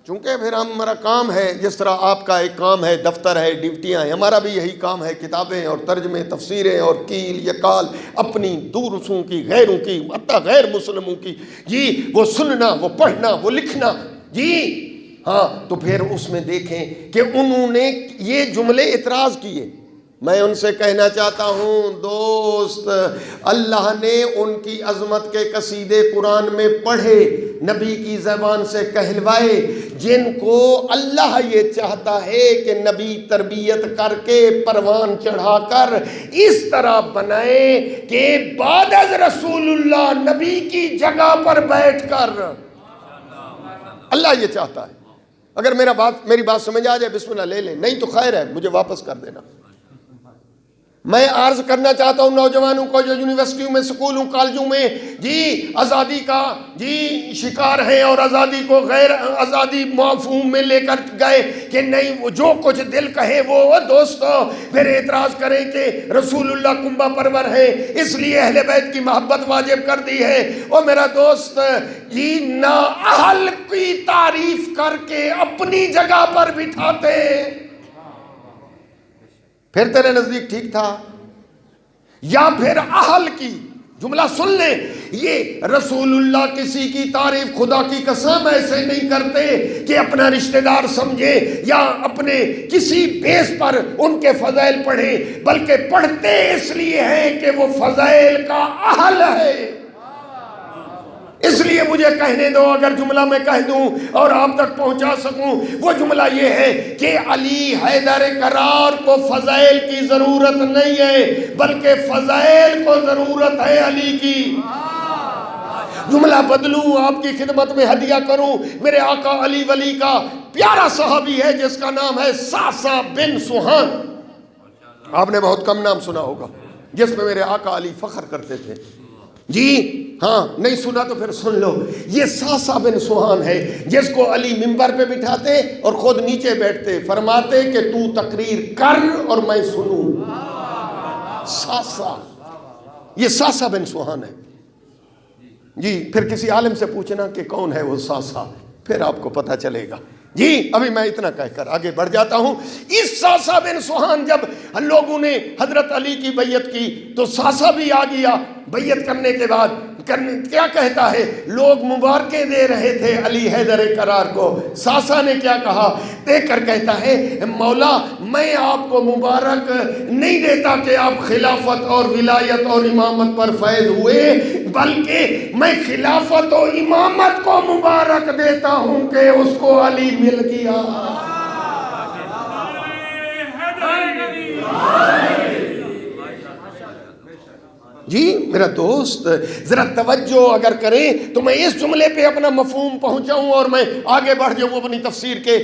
چونکہ پھر ہمارا کام ہے، جس طرح آپ کا ایک کام ہے، دفتر ہے، ڈیوٹیاں ہیں، ہمارا بھی یہی کام ہے، کتابیں اور ترجمے، تفسیریں اور کیل یکال اپنی دوسروں کی، غیروں کی، حتی غیر مسلموں کی، وہ سننا، وہ پڑھنا، وہ لکھنا، ہاں تو پھر اس میں دیکھیں کہ انہوں نے یہ جملے اعتراض کیے. میں ان سے کہنا چاہتا ہوں دوست، اللہ نے ان کی عظمت کے قصیدے قرآن میں پڑھے، نبی کی زبان سے کہلوائے، جن کو اللہ یہ چاہتا ہے کہ نبی تربیت کر کے پروان چڑھا کر اس طرح بنائے کہ بعد از رسول اللہ نبی کی جگہ پر بیٹھ کر، اللہ یہ چاہتا ہے. اگر میری بات سمجھ آ جائے بسم اللہ لے لیں، نہیں تو خیر ہے مجھے واپس کر دینا. میں عرض کرنا چاہتا ہوں نوجوانوں کو جو یونیورسٹیوں میں، سکولوں، کالجوں میں آزادی کا شکار ہیں اور آزادی کو غیر آزادی مفہوم میں لے کر گئے کہ نہیں وہ جو کچھ دل کہے وہ، دوستو پھر اعتراض کریں کہ رسول اللہ کنبہ پرور ہے اس لیے اہل بیت کی محبت واجب کر دی ہے. اور میرا دوست نااہل کی تعریف کر کے اپنی جگہ پر بٹھاتے، پھر تیرے نزدیک ٹھیک تھا؟ یا پھر اہل کی جملہ سن لیں، یہ رسول اللہ کسی کی تعریف خدا کی قسم ایسے نہیں کرتے کہ اپنا رشتہ دار سمجھے یا اپنے کسی بیس پر ان کے فضائل پڑھیں، بلکہ پڑھتے اس لیے ہیں کہ وہ فضائل کا اہل ہے. اس لیے مجھے کہنے دو، اگر جملہ میں کہہ دوں اور آپ تک پہنچا سکوں، وہ جملہ یہ ہے کہ علی حیدر کرار کو فضائل کی ضرورت نہیں ہے بلکہ فضائل کو ضرورت ہے علی کی. جملہ بدلوں، آپ کی خدمت میں ہدیہ کروں. میرے آقا علی ولی کا پیارا صحابی ہے جس کا نام ہے ساسا بن سوہان. آپ نے بہت کم نام سنا ہوگا جس پہ میرے آقا علی فخر کرتے تھے. ہاں نہیں سنا تو پھر سن لو. یہ ساسا بن سوہان ہے جس کو علی منبر پہ بٹھاتے اور خود نیچے بیٹھتے، فرماتے کہ تو تقریر کر اور میں سنوں. ساسا، یہ ساسا بن سوہان ہے. پھر کسی عالم سے پوچھنا کہ کون ہے وہ ساسا، پھر آپ کو پتہ چلے گا. ابھی میں اتنا کہہ کر آگے بڑھ جاتا ہوں. اس ساسا بن سوہان جب لوگوں نے حضرت علی کی بیعت کی تو ساسا بھی آ گیا. بیعت کرنے کے بعد کیا کہتا ہے؟ لوگ مبارکیں دے رہے تھے علی حیدر کرار کو. ساسا نے کیا کہا؟ دیکھ کر کہتا ہے مولا میں آپ کو مبارک نہیں دیتا کہ آپ خلافت اور ولایت اور امامت پر فیض ہوئے، بلکہ میں خلافت و امامت کو مبارک دیتا ہوں کہ اس کو علی مل گیا. میرا دوست ذرا توجہ اگر کریں تو میں اس جملے پہ اپنا مفہوم پہنچاؤں اور میں آگے بڑھ جاؤں اپنی تفسیر کے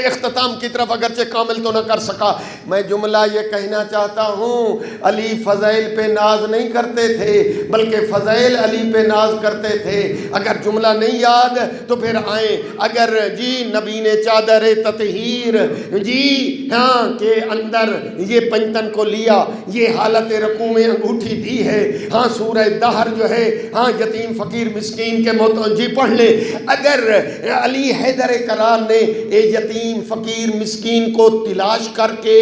اختتام کی طرف، اگرچہ کامل تو نہ کر سکا. میں جملہ یہ کہنا چاہتا ہوں علی فضائل پہ ناز نہیں کرتے تھے بلکہ فضائل علی پہ ناز کرتے تھے. اگر جملہ نہیں یاد تو پھر آئیں. اگر نبی نے چادر تطہیر کے اندر یہ پنجتن کو لیا، یہ حالت رکوع میں انگوٹھی دی ہے. سورہ دہر جو ہے یتیم فقیر مسکین کے پڑھ لے. اگر علی حیدر کرار نے یتیم فقیر مسکین کو تلاش کر کے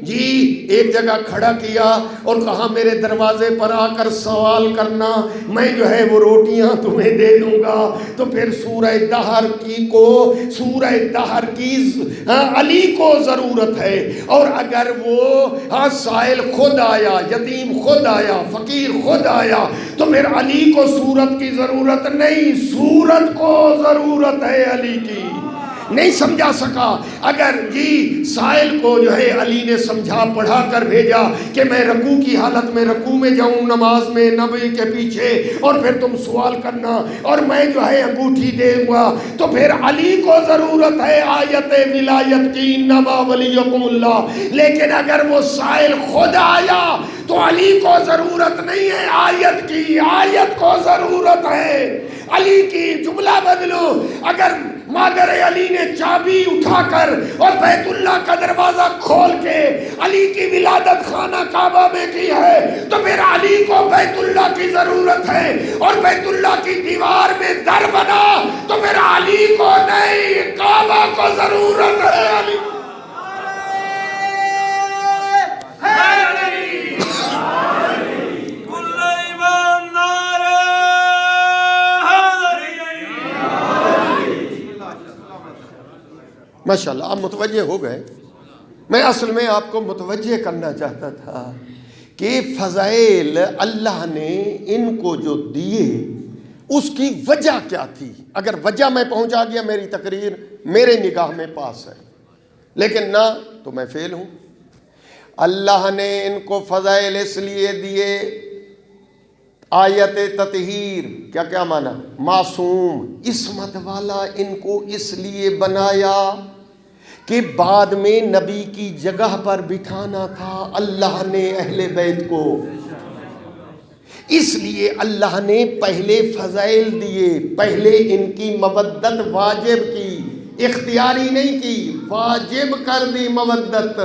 ایک جگہ کھڑا کیا اور کہا میرے دروازے پر آ کر سوال کرنا، میں جو ہے وہ روٹیاں تمہیں دے دوں گا، تو پھر سورہ دہر کی علی کو ضرورت ہے. اور اگر وہ سائل خود آیا، یتیم خود آیا، فقیر خود آیا، تو پھر علی کو سورت کی ضرورت نہیں، سورت کو ضرورت ہے علی کی. نہیں سمجھا سکا؟ اگر سائل کو جو ہے علی نے سمجھا پڑھا کر بھیجا کہ میں رکوع کی حالت میں رکوع میں جاؤں نماز میں نبی کے پیچھے اور پھر تم سوال کرنا اور میں جو ہے انگوٹھی دے گا، تو پھر علی کو ضرورت ہے آیت ولایت کی، انما ولیکم اللہ. لیکن اگر وہ سائل خود آیا تو علی کو ضرورت نہیں ہے آیت کی، آیت کو ضرورت ہے علی کی. جملہ بدلو، اگر مادر علی نے چابی اٹھا کر اور بیت اللہ کا دروازہ کھول کے علی کی ولادت خانہ کعبہ میں کی ہے تو پھر علی کو بیت اللہ کی ضرورت ہے، اور بیت اللہ کی دیوار میں در بنا تو پھر علی کو نہیں، کعبہ کو ضرورت ہے علی. ماشاءاللہ آپ متوجہ ہو گئے. میں اصل میں آپ کو متوجہ کرنا چاہتا تھا کہ فضائل اللہ نے ان کو جو دیے اس کی وجہ کیا تھی. اگر وجہ میں پہنچا گیا میری تقریر میرے نگاہ میں پاس ہے، لیکن نہ تو میں فیل ہوں. اللہ نے ان کو فضائل اس لیے دیے. آیت تطہیر کیا کیا مانا؟ معصوم، عصمت والا. ان کو اس لیے بنایا کہ بعد میں نبی کی جگہ پر بٹھانا تھا اللہ نے اہل بیت کو. اس لیے اللہ نے پہلے فضائل دیے، پہلے ان کی مودت واجب کی، اختیاری نہیں کی، واجب کر دی مودت.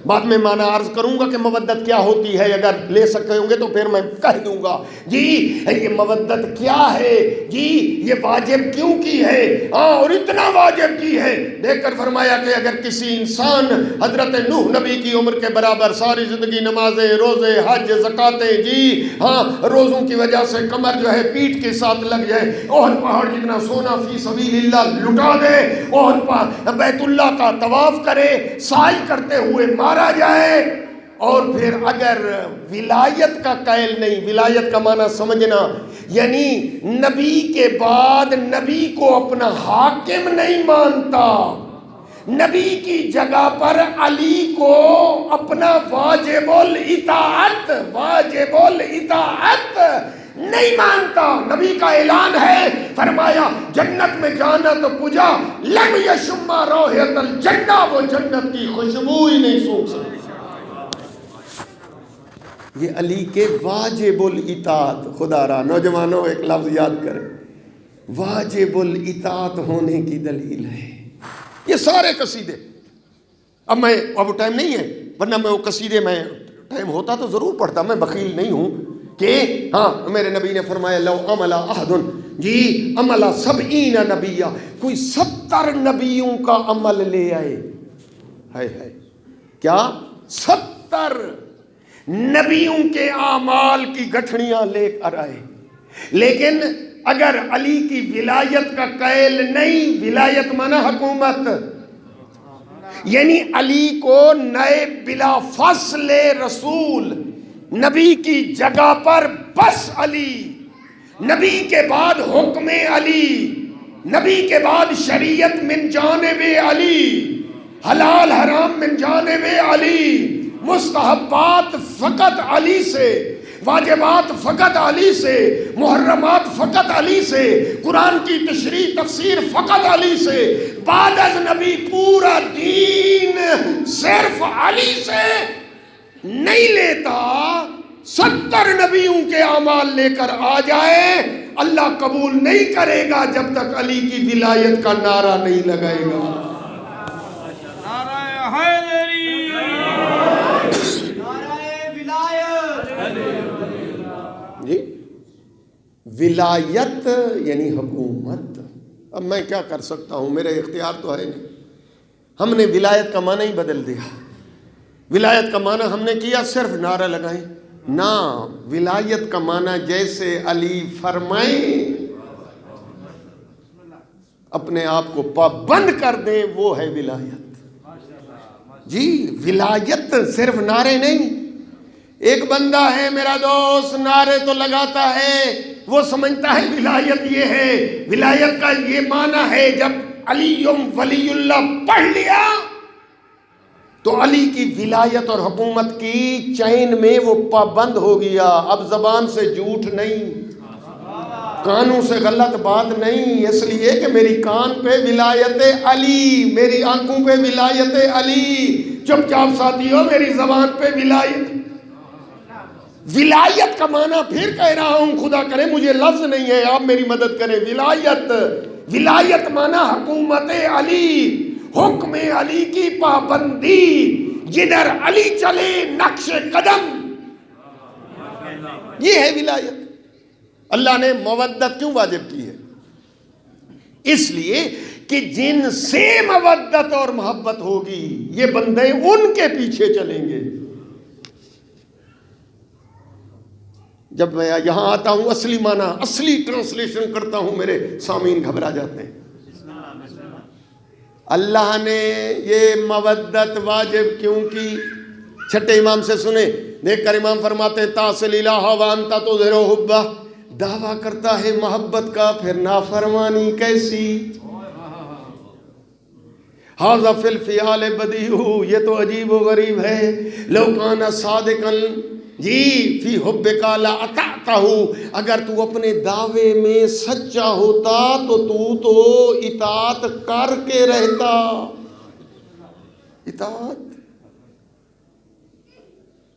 بعد میں معنی عرض کروں گا کہ مودت کیا ہوتی ہے، اگر لے سکتے ہوں گے تو پھر میں کہہ دوں گا جی یہ مودت کیا ہے، جی یہ واجب کیوں کی ہے. اور اتنا واجب کی ہے دیکھ کر فرمایا کہ اگر کسی انسان حضرت نوح نبی کی عمر کے برابر ساری زندگی نمازیں، روزے، حج، زکاتیں، جی ہاں روزوں کی وجہ سے کمر جو ہے پیٹھ کے ساتھ لگ جائے، احد پہاڑ جتنا سونا فی سبیل اللہ لٹا دے، احد بیت اللہ کا طواف کرے، سعی کرتے ہوئے مارا جائے، اور پھر اگر ولایت کا قائل نہیں، ولایت کا معنی سمجھنا یعنی نبی کے بعد نبی کو اپنا حاکم نہیں مانتا، نبی کی جگہ پر علی کو اپنا واجب الاطاعت نہیں مانتا. نبی کا اعلان ہے، فرمایا جنت میں جانا تو کجا لم یشم روحیت الجنہ، وہ جنت کی خوشبو ہی نہیں سونگ سکتے. یہ علی کے واجب الاطاعت. خدا را نوجوانوں ایک لفظ یاد کریں، واجب الاطاعت ہونے کی دلیل ہے. یہ سارے قصیدے اب ٹائم نہیں ہے، ورنہ میں وہ قصیدے میں ٹائم ہوتا تو ضرور پڑھتا. میں بخیل نہیں ہوں کہ ہاں میرے نبی نے فرمایا لو عمل احد جی عمل 70 نبیہ، کوئی 70 نبیوں کا عمل لے آئے، ہے کیا 70 نبیوں کے اعمال کی گٹھڑیاں لے کر آئے، لیکن اگر علی کی ولایت کا قائل نہیں، ولایت مانا حکومت، یعنی علی کو نئے بلا فصل رسول، نبی کی جگہ پر بس علی، نبی کے بعد حکم علی، نبی کے بعد شریعت من جانب علی، حلال حرام من جانب علی، مستحبات فقط علی سے، واجبات فقط علی سے، محرمات فقط علی سے، قرآن کی تشریح تفسیر فقط علی سے، بعد از نبی پورا دین صرف علی سے نہیں لیتا. 70 نبیوں کے اعمال لے کر آ جائے، اللہ قبول نہیں کرے گا جب تک علی کی ولایت کا نعرہ نہیں لگائے گا. جی ولایت یعنی حکومت. اب میں کیا کر سکتا ہوں، میرے اختیار تو ہے نہیں. ہم نے ولایت کا معنی ہی بدل دیا. ولایت کا معنی ہم نے کیا صرف نعرہ لگائیں، نہ ولایت کا معنی جیسے علی فرمائیں اپنے آپ کو پابند کر دیں، وہ ہے ولایت. جی ولایت صرف نعرے نہیں. ایک بندہ ہے میرا دوست، نعرے تو لگاتا ہے، وہ سمجھتا ہے ولایت یہ ہے، ولایت کا یہ معنی ہے جب علی ولی اللہ پڑھ لیا تو علی کی ولایت اور حکومت کی چین میں وہ پابند ہو گیا. اب زبان سے جھوٹ نہیں، کانوں سے غلط بات نہیں، اس لیے کہ میری کان پہ ولایت علی، میری آنکھوں پہ ولایت علی. چپ چاپ ساتھیوں، میری زبان پہ ولایت کا معنی پھر کہہ رہا ہوں، خدا کرے مجھے لفظ نہیں ہے، آپ میری مدد کریں. ولایت معنی حکومت علی، حکم علی کی پابندی، جدھر علی چلے نقش قدم، یہ ہے ولایت. اللہ نے مودت کیوں واجب کی ہے؟ اس لیے کہ جن سے مودت اور محبت ہوگی یہ بندے ان کے پیچھے چلیں گے. جب میں یہاں آتا ہوں اصلی معنی، اصلی ٹرانسلیشن کرتا ہوں، میرے سامعین گھبرا جاتے ہیں. اللہ نے یہ مودت واجب کیوں کی؟ چھٹے امام سے سنیں، دیکھ کر امام فرماتے ہیں تاصل الہ وانتا تظہر حبہ، دعویٰ کرتا ہے محبت کا پھر نافرمانی کیسی؟ ھذا فی الفعال بدیع، یہ تو عجیب و غریب ہے، لو کان صادقا جی فی حبک لاطعتہ، اگر تو اپنے دعوے میں سچا ہوتا تو اطاعت کر کے رہتا۔ اطاعت،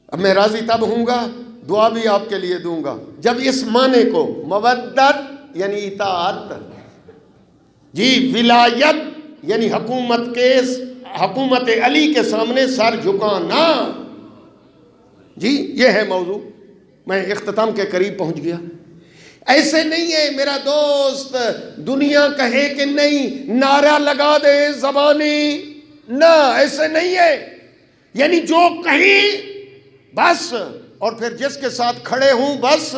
اب میں راضی تب ہوں گا، دعا بھی آپ کے لیے دوں گا، جب اس معنی کو مودت یعنی اطاعت، جی ولایت یعنی حکومت علی کے سامنے سر جھکانا، جی یہ ہے موضوع۔ میں اختتام کے قریب پہنچ گیا۔ ایسے نہیں ہے میرا دوست دنیا کہے کہ نہیں نعرہ لگا دے زبانی، نہ ایسے نہیں ہے، یعنی جو کہیں بس، اور پھر جس کے ساتھ کھڑے ہوں بس۔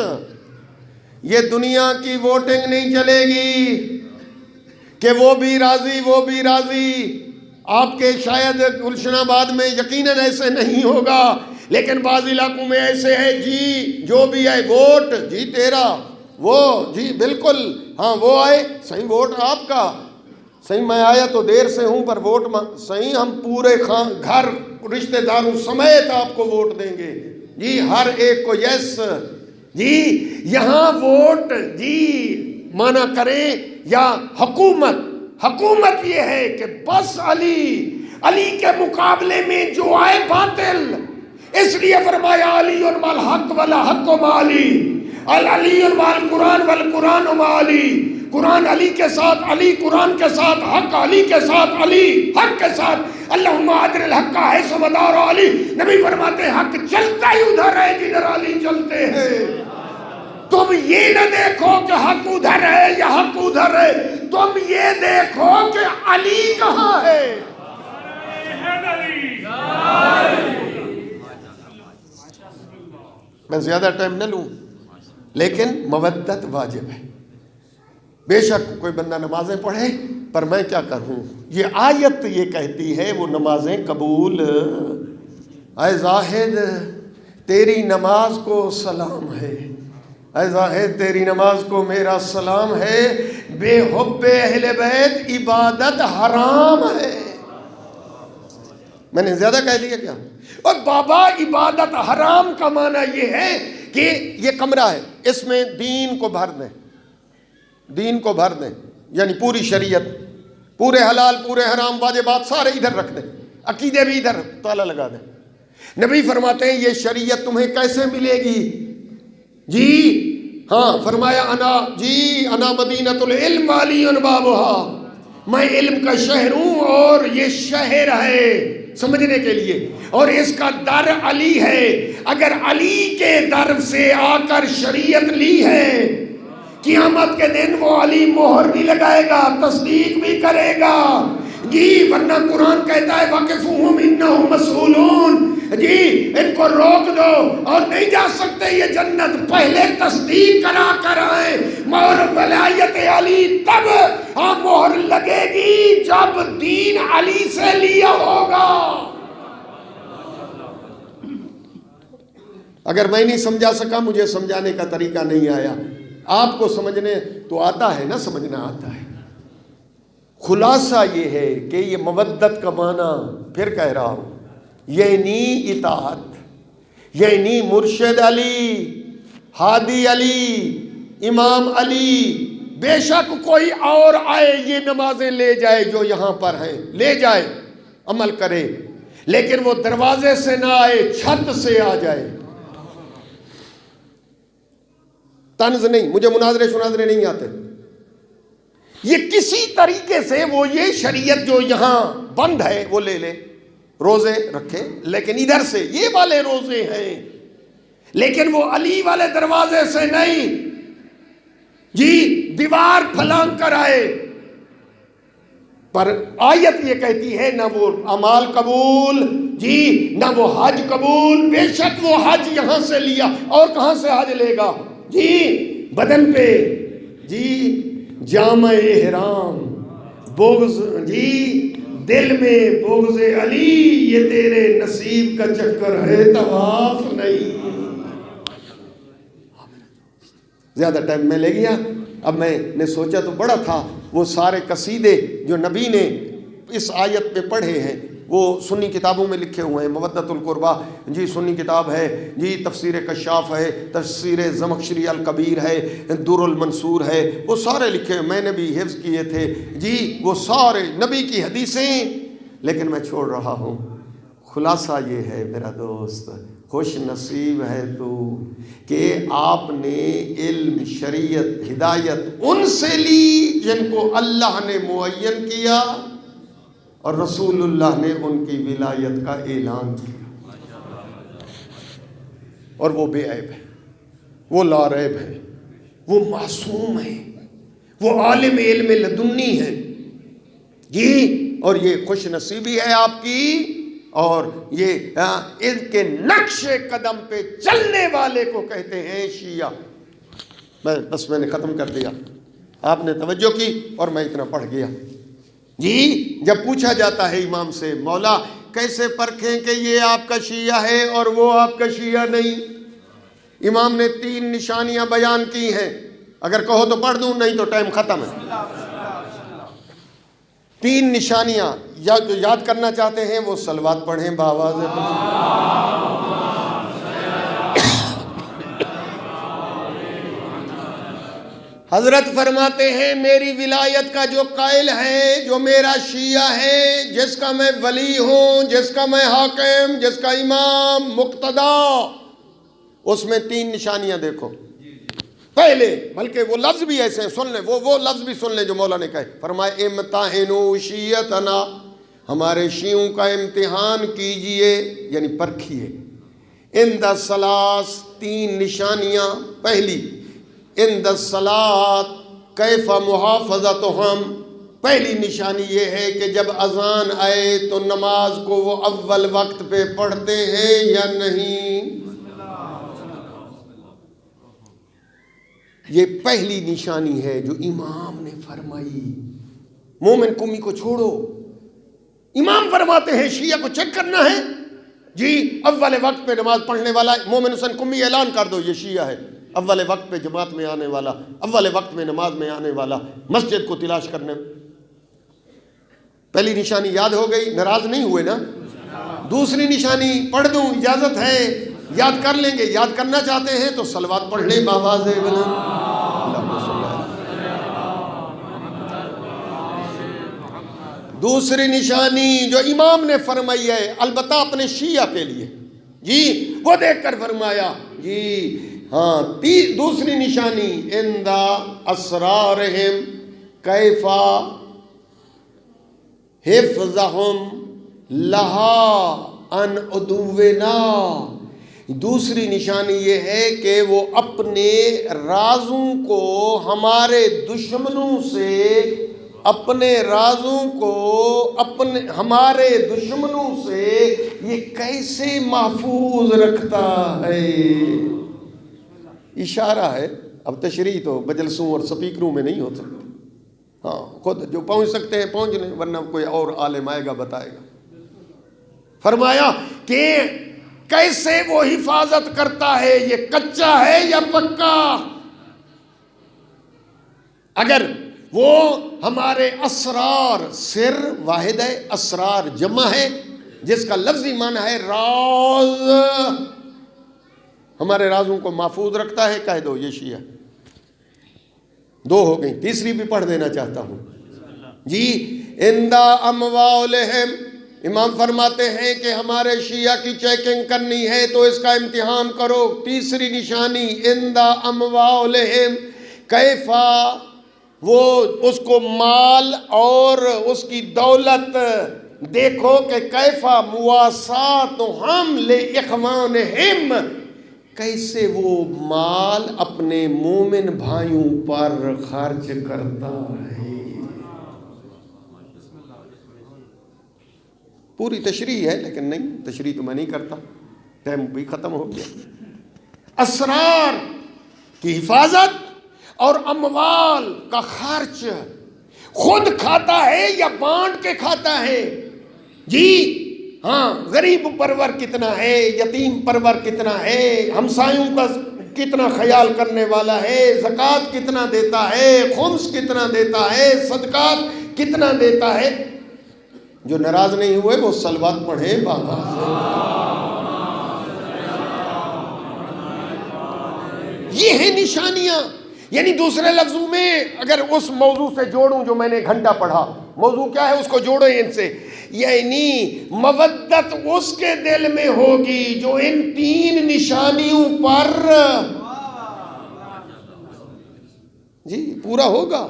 یہ دنیا کی ووٹنگ نہیں چلے گی کہ وہ بھی راضی وہ بھی راضی۔ آپ کے شاید گلشن آباد میں یقیناً ایسے نہیں ہوگا، لیکن بعض علاقوں میں ایسے ہے، جی جو بھی ہے ووٹ جی تیرا، وہ جی بالکل ہاں وہ آئے صحیح ووٹ آپ کا، صحیح میں آیا تو دیر سے ہوں پر ووٹ صحیح ہم پورے گھر رشتہ داروں سمیت آپ کو ووٹ دیں گے، جی ہر ایک کو یس۔ جی یہاں ووٹ جی مانا کریں یا حکومت یہ ہے کہ بس علی کے مقابلے میں جو آئے باطل، اس لیے فرمایا علی مال حق والا حق مع علی، علی مال قرآن والقرآن مع علی، قرآن علی کے ساتھ علی، قرآن کے ساتھ حق علی کے ساتھ علی، حق کے ساتھ اللہم ادر الحق حیث مدار علی۔ نبی فرماتے ہیں حق چلتا ہی ادھر ہے جدھر علی چلتے ہیں۔ تم یہ نہ دیکھو کہ حق ادھر ہے یا حق ادھر ہے، تم یہ دیکھو کہ علی کہاں ہے۔ میں زیادہ ٹائم نہ لوں، لیکن مودت واجب ہے۔ بے شک کوئی بندہ نمازیں پڑھے، پر میں کیا کروں، یہ آیت یہ کہتی ہے وہ نمازیں قبول۔ اے زاہد تیری نماز کو سلام ہے، اے زاہد تیری نماز کو میرا سلام ہے، بے حب اہل بیت عبادت حرام ہے۔ میں نے زیادہ کہہ دیا کیا؟ اور بابا عبادت حرام کا معنی یہ ہے کہ یہ کمرہ ہے، اس میں دین کو بھر دیں، دین کو بھر دیں، یعنی پوری شریعت، پورے حلال پورے حرام واجبات سارے ادھر رکھ دیں، عقیدے بھی ادھر تالا لگا دیں۔ نبی فرماتے ہیں یہ شریعت تمہیں کیسے ملے گی؟ جی ہاں فرمایا انا مدینۃ العلم علی بابھا، میں علم کا شہر ہوں اور یہ شہر ہے سمجھنے کے لیے، اور اس کا در علی ہے۔ اگر علی کے در سے آ کر شریعت لی ہے، قیامت کے دن وہ علی مہر بھی لگائے گا، تصدیق بھی کرے گا، جی ورنہ قرآن کہتا ہے وَقِفُوهُمْ إِنَّهُمْ مَسْئُولُونَ، جی ان کو روک دو اور نہیں جا سکتے یہ جنت، پہلے تصدیق کرا کر آئے، مہر ولایت علی تب مہر لگے گی جب دین علی سے لیا ہوگا۔ اگر میں نہیں سمجھا سکا، مجھے سمجھانے کا طریقہ نہیں آیا، آپ کو سمجھنے تو آتا ہے نا، سمجھنا آتا ہے۔ خلاصہ یہ ہے کہ یہ مودت کا معنی پھر کہہ رہا ہوں، یعنی اطاعت، یعنی مرشد علی، ہادی علی، امام علی، بے شک کوئی اور آئے یہ نمازیں لے جائے جو یہاں پر ہیں، لے جائے عمل کرے، لیکن وہ دروازے سے نہ آئے، چھت سے آ جائے۔ طنز نہیں، مجھے مناظرے شناظرے نہیں آتے، یہ کسی طریقے سے وہ یہ شریعت جو یہاں بند ہے وہ لے لے، روزے رکھے، لیکن ادھر سے یہ والے روزے ہیں، لیکن وہ علی والے دروازے سے نہیں، جی دیوار پھلانگ کر آئے۔ پر آیت یہ کہتی ہے نہ وہ اعمال قبول، جی نہ وہ حج قبول، بے شک وہ حج یہاں سے لیا، اور کہاں سے حج لے گا؟ جی بدن پہ، جی جامع احرام، بغض، جی دل میں بغض علی، یہ تیرے نصیب کا چکر ہے، طواف نہیں۔ زیادہ ٹائم میں لے گیا، اب میں نے سوچا تو بڑا تھا، وہ سارے قصیدے جو نبی نے اس آیت پہ پڑھے ہیں وہ سنی کتابوں میں لکھے ہوئے ہیں۔ مودۃ القربہ جی سنی کتاب ہے جی، تفسیر کشاف ہے، تفسیر زمخشری الکبیر ہے، در المنصور ہے، وہ سارے لکھے ہیں، میں نے بھی حفظ کیے تھے جی، وہ سارے نبی کی حدیثیں، لیکن میں چھوڑ رہا ہوں۔ خلاصہ یہ ہے میرا دوست، خوش نصیب ہے تو کہ آپ نے علم، شریعت، ہدایت ان سے لی جن کو اللہ نے معین کیا اور رسول اللہ نے ان کی ولایت کا اعلان کیا، اور وہ بے عیب ہے، وہ لا ریب ہے، وہ معصوم ہے، وہ عالم علم لدنی ہے جی، اور یہ خوش نصیبی ہے آپ کی، اور یہ ان کے نقش قدم پہ چلنے والے کو کہتے ہیں شیعہ۔ بس میں نے ختم کر دیا، آپ نے توجہ کی اور میں اتنا پڑھ گیا جی۔ جب پوچھا جاتا ہے امام سے، مولا کیسے پرکھیں کہ یہ آپ کا شیعہ ہے اور وہ آپ کا شیعہ نہیں؟ امام نے 3 نشانیاں بیان کی ہیں، اگر کہو تو پڑھ دوں، نہیں تو ٹائم ختم ہے۔ 3 نشانیاں جو یاد کرنا چاہتے ہیں وہ صلوات پڑھیں بآواز بلند۔ حضرت فرماتے ہیں میری ولایت کا جو قائل ہے، جو میرا شیعہ ہے، جس کا میں ولی ہوں، جس کا میں حاکم، جس کا امام مقتدا، اس میں 3 نشانیاں دیکھو۔ پہلے، بلکہ وہ لفظ بھی ایسے ہیں، سن لیں، وہ لفظ بھی سن لیں جو مولا نے کہے، فرمائے امتحنوا شیعتنا، ہمارے شیعوں کا امتحان کیجئے، یعنی پرکھیے۔ عند الصلاۃ، 3 نشانیاں۔ پہلی، عند الصلاۃ کیف محافظتہم، پہلی نشانی یہ ہے کہ جب اذان آئے تو نماز کو وہ اول وقت پہ پڑھتے ہیں یا نہیں۔ یہ پہلی نشانی ہے جو امام نے فرمائی۔ مومن کمی کو چھوڑو، امام فرماتے ہیں شیعہ کو چیک کرنا ہے جی، اول وقت پہ نماز پڑھنے والا مومن حسن کمی اعلان کر دو یہ شیعہ ہے، اول وقت پہ جماعت میں آنے والا، اول وقت میں نماز میں آنے والا، مسجد کو تلاش کرنے۔ پہلی نشانی یاد ہو گئی، ناراض نہیں ہوئے نا؟ دوسری نشانی پڑھ دوں، اجازت ہے، یاد کر لیں گے، یاد کرنا چاہتے ہیں تو صلوات پڑھ لیں بآواز بلند۔ دوسری نشانی جو امام نے فرمائی ہے، البتہ اپنے شیعہ کے لیے جی، وہ دیکھ کر فرمایا جی ہاں، دوسری نشانی عند اسرارہم کیف حفظہم لہا عن عدونا، دوسری نشانی یہ ہے کہ وہ اپنے رازوں کو ہمارے دشمنوں سے، اپنے رازوں کو ہمارے دشمنوں سے یہ کیسے محفوظ رکھتا ہے۔ اشارہ ہے، اب تشریح تو مجلسوں اور سپیکروں میں نہیں ہو سکتی، ہاں خود جو پہنچ سکتے ہیں پہنچ لیں، ورنہ کوئی اور عالم آئے گا بتائے گا۔ فرمایا کہ کیسے وہ حفاظت کرتا ہے، یہ کچا ہے یا پکا؟ اگر وہ ہمارے اسرار، سر واحد ہے، اسرار جمع ہے، جس کا لفظی معنی ہے راز، ہمارے رازوں کو محفوظ رکھتا ہے، کہہ دو یہ شیعہ۔ 2 ہو گئی، تیسری بھی پڑھ دینا چاہتا ہوں جی۔ عند اموالہم، امام فرماتے ہیں کہ ہمارے شیعہ کی چیکنگ کرنی ہے تو اس کا امتحان کرو۔ تیسری نشانی عند اموالہم کیف، وہ اس کو مال اور اس کی دولت دیکھو کہ کیفا مواسات ہم لإخوانہم، کیسے وہ مال اپنے مومن بھائیوں پر خرچ کرتا ہے۔ پوری تشریح ہے لیکن نہیں، تشریح تو میں نہیں کرتا، ٹائم بھی ختم ہو گیا۔ اسرار کی حفاظت اور اموال کا خرچ، خود کھاتا ہے یا بانٹ کے کھاتا ہے؟ جی ہاں، غریب پرور کتنا ہے، یتیم پرور کتنا ہے، ہمسایوں کا کتنا خیال کرنے والا ہے، زکوٰۃ کتنا دیتا ہے، خمس کتنا دیتا ہے، صدقات کتنا دیتا ہے۔ جو ناراض نہیں ہوئے وہ صلوات پڑھیں بابا سے۔ یہ ہیں نشانیاں۔ یعنی دوسرے لفظوں میں اگر اس موضوع سے جوڑوں جو میں نے گھنٹہ پڑھا، موضوع کیا ہے اس کو جوڑو ان سے، یعنی مودت اس کے دل میں ہوگی جو ان تین نشانیوں پر جی پورا ہوگا،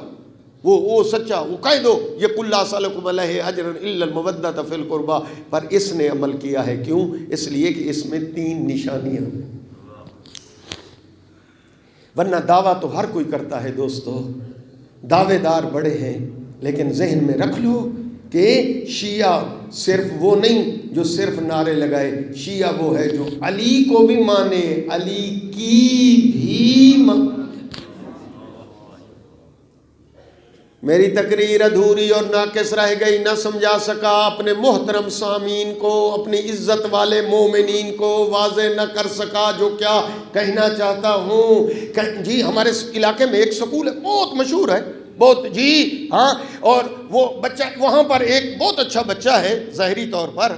وہ سچا، وہ کہہ دو یہ قُلْ لَا أَسْأَلُكُمْ عَلَيْهِ أَجْرًا إِلَّا الْمَوَدَّةَ فِي الْقُرْبَى، پر اس نے عمل کیا ہے۔ کیوں؟ اس لیے کہ اس میں تین نشانیاں ہیں۔ ورنہ دعویٰ تو ہر کوئی کرتا ہے دوستو، دعوے دار بڑے ہیں، لیکن ذہن میں رکھ لو کہ شیعہ صرف وہ نہیں جو صرف نعرے لگائے، شیعہ وہ ہے جو علی کو بھی مانے، علی کی بھی میری تقریر ادھوری اور ناقص رہ گئی، نہ سمجھا سکا، اپنے محترم سامعین کو، اپنی عزت والے مومنین کو واضح نہ کر سکا جو کیا کہنا چاہتا ہوں۔ جی ہمارے علاقے میں ایک سکول ہے بہت مشہور ہے، بہت جی ہاں، اور وہ بچہ وہاں پر ایک بہت اچھا بچہ ہے ظاہری طور پر،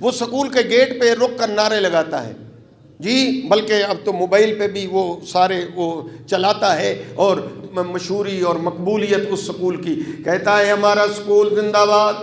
وہ سکول کے گیٹ پہ رک کر نعرے لگاتا ہے جی، بلکہ اب تو موبائل پہ بھی وہ سارے وہ چلاتا ہے، اور مشہوری اور مقبولیت اس سکول کی، کہتا ہے ہمارا سکول زندہ باد،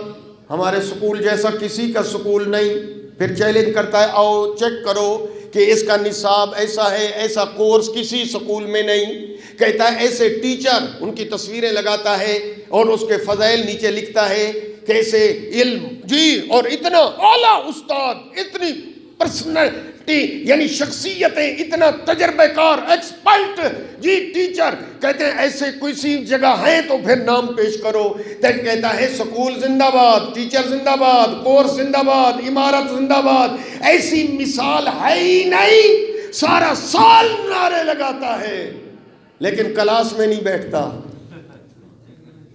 ہمارے سکول جیسا کسی کا سکول نہیں۔ پھر چیلنج کرتا ہے آؤ چیک کرو کہ اس کا نصاب ایسا ہے، ایسا کورس کسی سکول میں نہیں۔ کہتا ہے ایسے ٹیچر، ان کی تصویریں لگاتا ہے اور اس کے فضائل نیچے لکھتا ہے، کیسے علم جی، اور اتنا اعلیٰ استاد، اتنی پرسنالٹی یعنی شخصیتیں، اتنا تجربہ کار ایکسپرٹ جی ٹیچر، کہتے ہیں ایسے کسی جگہ ہیں تو پھر نام پیش کرو۔ کہتا ہے سکول زندہ باد، ٹیچر زندہ باد، کورس زندہ باد، عمارت زندہ باد، ایسی مثال ہے ہی نہیں۔ سارا سال نعرے لگاتا ہے لیکن کلاس میں نہیں بیٹھتا۔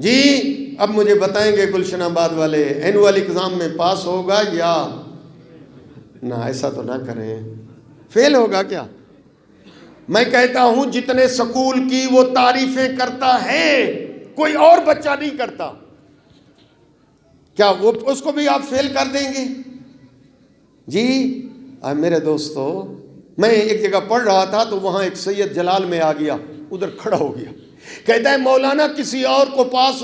جی اب مجھے بتائیں گے گلشن آباد والے، اینوئل ایگزام میں پاس ہوگا یا نہ؟ ایسا تو نہ کریں، فیل ہوگا کیا؟ میں کہتا ہوں جتنے سکول کی وہ تعریفیں کرتا ہے کوئی اور بچہ نہیں کرتا، کیا وہ اس کو بھی آپ فیل کر دیں گے؟ جی میرے دوستو، میں ایک جگہ پڑھ رہا تھا تو وہاں ایک سید جلال میں آ گیا، ادھر کھڑا ہو گیا، کہتا ہے مولانا کسی اور کو پاس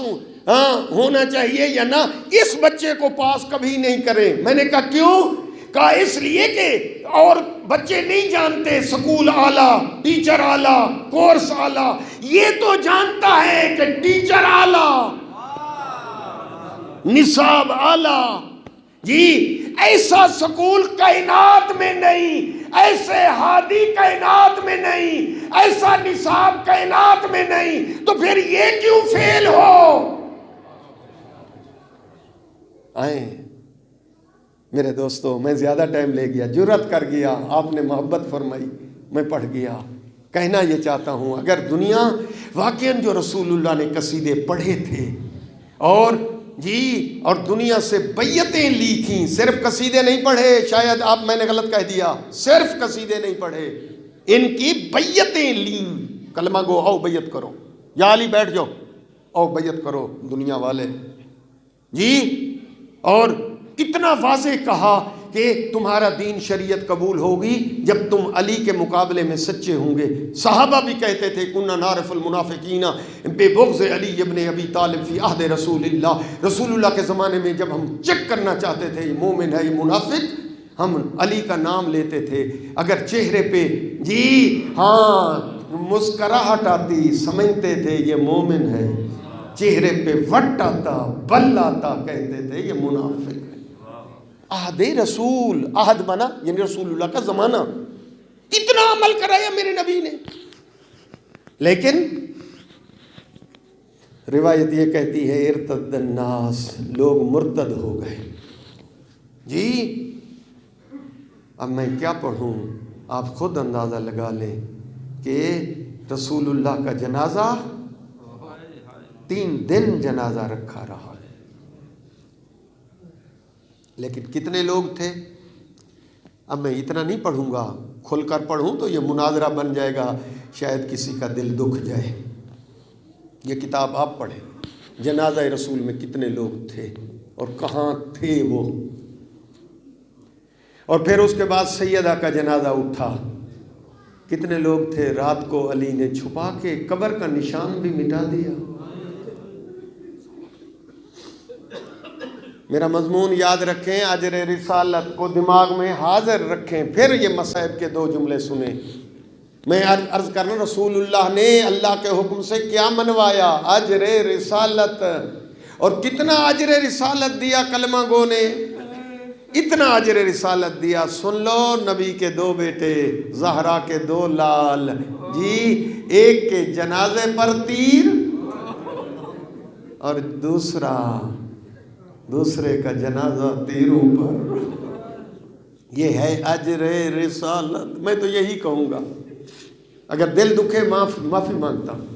ہونا چاہیے یا نہ، اس بچے کو پاس کبھی نہیں کریں۔ میں نے کہا کیوں؟ کہا اس لیے کہ اور بچے نہیں جانتے سکول اعلیٰ، ٹیچر اعلیٰ، کورس اعلیٰ، یہ تو جانتا ہے کہ ٹیچر اعلیٰ، نصاب اعلیٰ، جی ایسا سکول کائنات میں نہیں، ایسے ہادی کائنات میں نہیں، ایسا نصاب کائنات میں نہیں، تو پھر یہ کیوں فیل ہو؟ آئیں میرے دوستو، میں زیادہ ٹائم لے گیا، جرات کر گیا، آپ نے محبت فرمائی، میں پڑھ گیا۔ کہنا یہ چاہتا ہوں اگر دنیا واقعاً جو رسول اللہ نے قصیدے پڑھے تھے اور جی اور دنیا سے بیعتیں لی تھیں، صرف قصیدے نہیں پڑھے، شاید آپ میں نے غلط کہہ دیا، صرف قصیدے نہیں پڑھے، ان کی بیعتیں لیں، کلمہ گو آؤ بیعت کرو، یا علی بیٹھ جاؤ آؤ بیعت کرو دنیا والے جی، اور اتنا واضح کہا کہ تمہارا دین شریعت قبول ہوگی جب تم علی کے مقابلے میں سچے ہوں گے۔ صحابہ بھی کہتے تھے کنا نعرف المنافقین ببغض علی ابن ابی طالب فی عہد رسول اللہ، رسول اللہ کے زمانے میں جب ہم چیک کرنا چاہتے تھے یہ مومن ہے یہ منافق، ہم علی کا نام لیتے تھے، اگر چہرے پہ جی ہاں مسکراہٹ آتی سمجھتے تھے یہ مومن ہے، چہرے پہ وٹ آتا بل آتا کہتے تھے یہ منافق ہے۔ عہد رسول، عہد بنا یعنی رسول اللہ کا زمانہ، اتنا عمل کرایا میرے نبی نے، لیکن روایت یہ کہتی ہے ارتد الناس، لوگ مرتد ہو گئے۔ جی اب میں کیا پڑھوں، آپ خود اندازہ لگا لیں کہ رسول اللہ کا جنازہ 3 دن جنازہ رکھا رہا ہے۔ لیکن کتنے لوگ تھے؟ اب میں اتنا نہیں پڑھوں گا، کھل کر پڑھوں تو یہ مناظرہ بن جائے گا، شاید کسی کا دل دکھ جائے۔ یہ کتاب آپ پڑھیں، جنازہ رسول میں کتنے لوگ تھے اور کہاں تھے وہ۔ اور پھر اس کے بعد سیدہ کا جنازہ اٹھا، کتنے لوگ تھے؟ رات کو علی نے چھپا کے قبر کا نشان بھی مٹا دیا۔ میرا مضمون یاد رکھیں، اجر رسالت کو دماغ میں حاضر رکھیں، پھر یہ مصائب کے 2 جملے سنیں۔ میں عرض کرنا، رسول اللہ نے اللہ کے حکم سے کیا منوایا؟ اجر رسالت۔ اور کتنا اجر رسالت دیا کلمہ گو نے؟ اتنا اجر رسالت دیا، سن لو، نبی کے 2 بیٹے، زہرا کے 2 لال، جی ایک کے جنازے پر تیر اور دوسرے کا جنازہ تیروں پر۔ یہ ہے اجر رسالت۔ میں تو یہی کہوں گا، اگر دل دکھے معافی مانگتا ہوں۔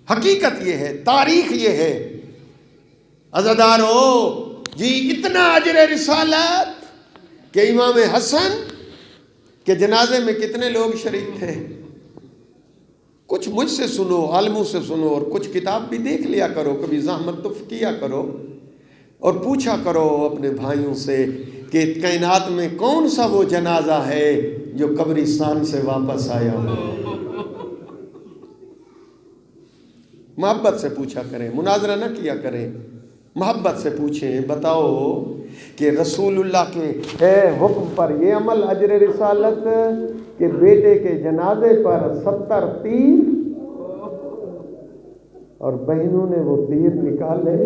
حقیقت یہ ہے، تاریخ یہ ہے عزادارو، جی اتنا اجر رسالت کہ امام حسن کے جنازے میں کتنے لوگ شریک تھے؟ کچھ مجھ سے سنو، عالموں سے سنو، اور کچھ کتاب بھی دیکھ لیا کرو، کبھی زحمت تو کیا کرو اور پوچھا کرو اپنے بھائیوں سے کہ کائنات میں کون سا وہ جنازہ ہے جو قبرستان سے واپس آیا ہو۔ محبت سے پوچھا کریں، مناظرہ نہ کیا کریں، محبت سے پوچھیں، بتاؤ کہ رسول اللہ کے حکم پر یہ عمل اجر رسالت کہ بیٹے کے جنازے پر 70 تیر، اور بہنوں نے وہ تیر نکالے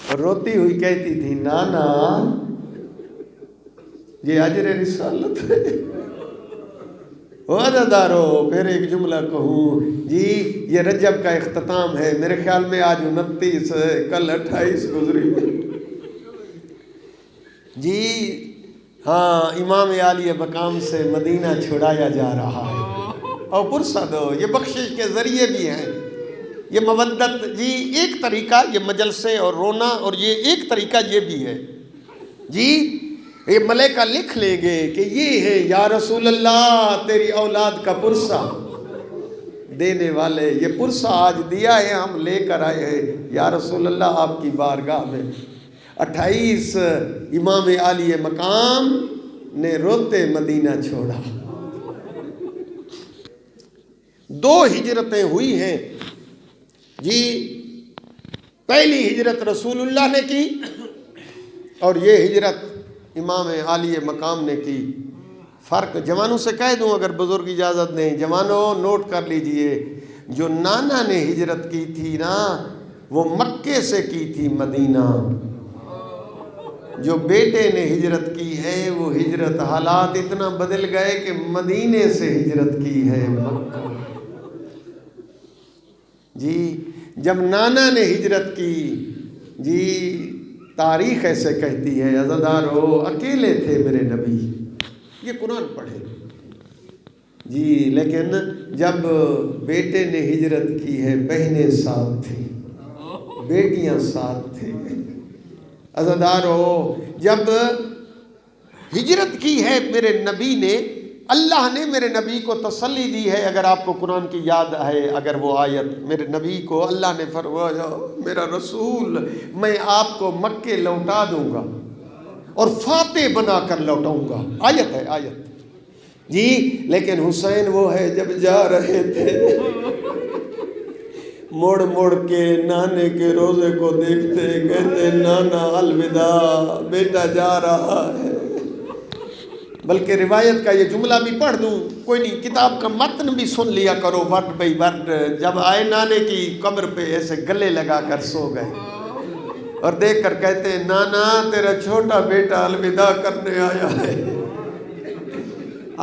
اور روتی ہوئی کہتی تھی، نانا یہ اجر رسالت ہے۔ عزادارو، پھر ایک جملہ کہوں، جی یہ رجب کا اختتام ہے، میرے خیال میں آج 29 ہے، کل 28 گزری۔ جی ہاں، امام عالی مقام سے مدینہ چھڑایا جا رہا ہے، اور پرسہ دو، یہ بخشش کے ذریعے بھی ہیں، یہ مودت، جی ایک طریقہ یہ مجلسے اور رونا، اور یہ ایک طریقہ یہ بھی ہے، جی یہ ملائکہ لکھ لیں گے کہ یہ ہے یا رسول اللہ تیری اولاد کا پرسہ دینے والے، یہ پرسہ آج دیا ہے، ہم لے کر آئے ہیں یا رسول اللہ آپ کی بارگاہ میں۔ 28 امام عالی مقام نے روتے مدینہ چھوڑا۔ 2 ہجرتیں ہوئی ہیں، جی پہلی ہجرت رسول اللہ نے کی اور یہ ہجرت امام عالی مقام نے کی۔ فرق جوانوں سے کہہ دوں اگر بزرگ اجازت دیں، جوانوں نوٹ کر لیجئے، جو نانا نے ہجرت کی تھی نا وہ مکے سے کی تھی مدینہ، جو بیٹے نے ہجرت کی ہے وہ ہجرت، حالات اتنا بدل گئے کہ مدینے سے ہجرت کی ہے مکہ۔ جی جب نانا نے ہجرت کی، جی تاریخ ایسے کہتی ہے، عزادارو اکیلے تھے میرے نبی، یہ قرآن پڑھے، جی لیکن جب بیٹے نے ہجرت کی ہے بہنیں ساتھ تھیں، بیٹیاں ساتھ تھیں۔ عزادارو جب ہجرت کی ہے میرے نبی نے، اللہ نے میرے نبی کو تسلی دی ہے، اگر آپ کو قرآن کی یاد ہے، اگر وہ آیت، میرے نبی کو اللہ نے فرمایا میرا رسول میں آپ کو مکے لوٹا دوں گا اور فاتح بنا کر لوٹاؤں گا، آیت ہے آیت، جی لیکن حسین وہ ہے جب جا رہے تھے موڑ موڑ کے نانے کے روزے کو دیکھتے، کہتے نانا الوداع، بیٹا جا رہا ہے۔ بلکہ روایت کا یہ جملہ بھی پڑھ دوں، کوئی نہیں، کتاب کا متن بھی سن لیا کرو ورڈ بائی ورڈ۔ جب آئے نانے کی قبر پہ ایسے گلے لگا کر سو گئے اور دیکھ کر کہتے ہیں نانا تیرا چھوٹا بیٹا الوداع کرنے آیا ہے۔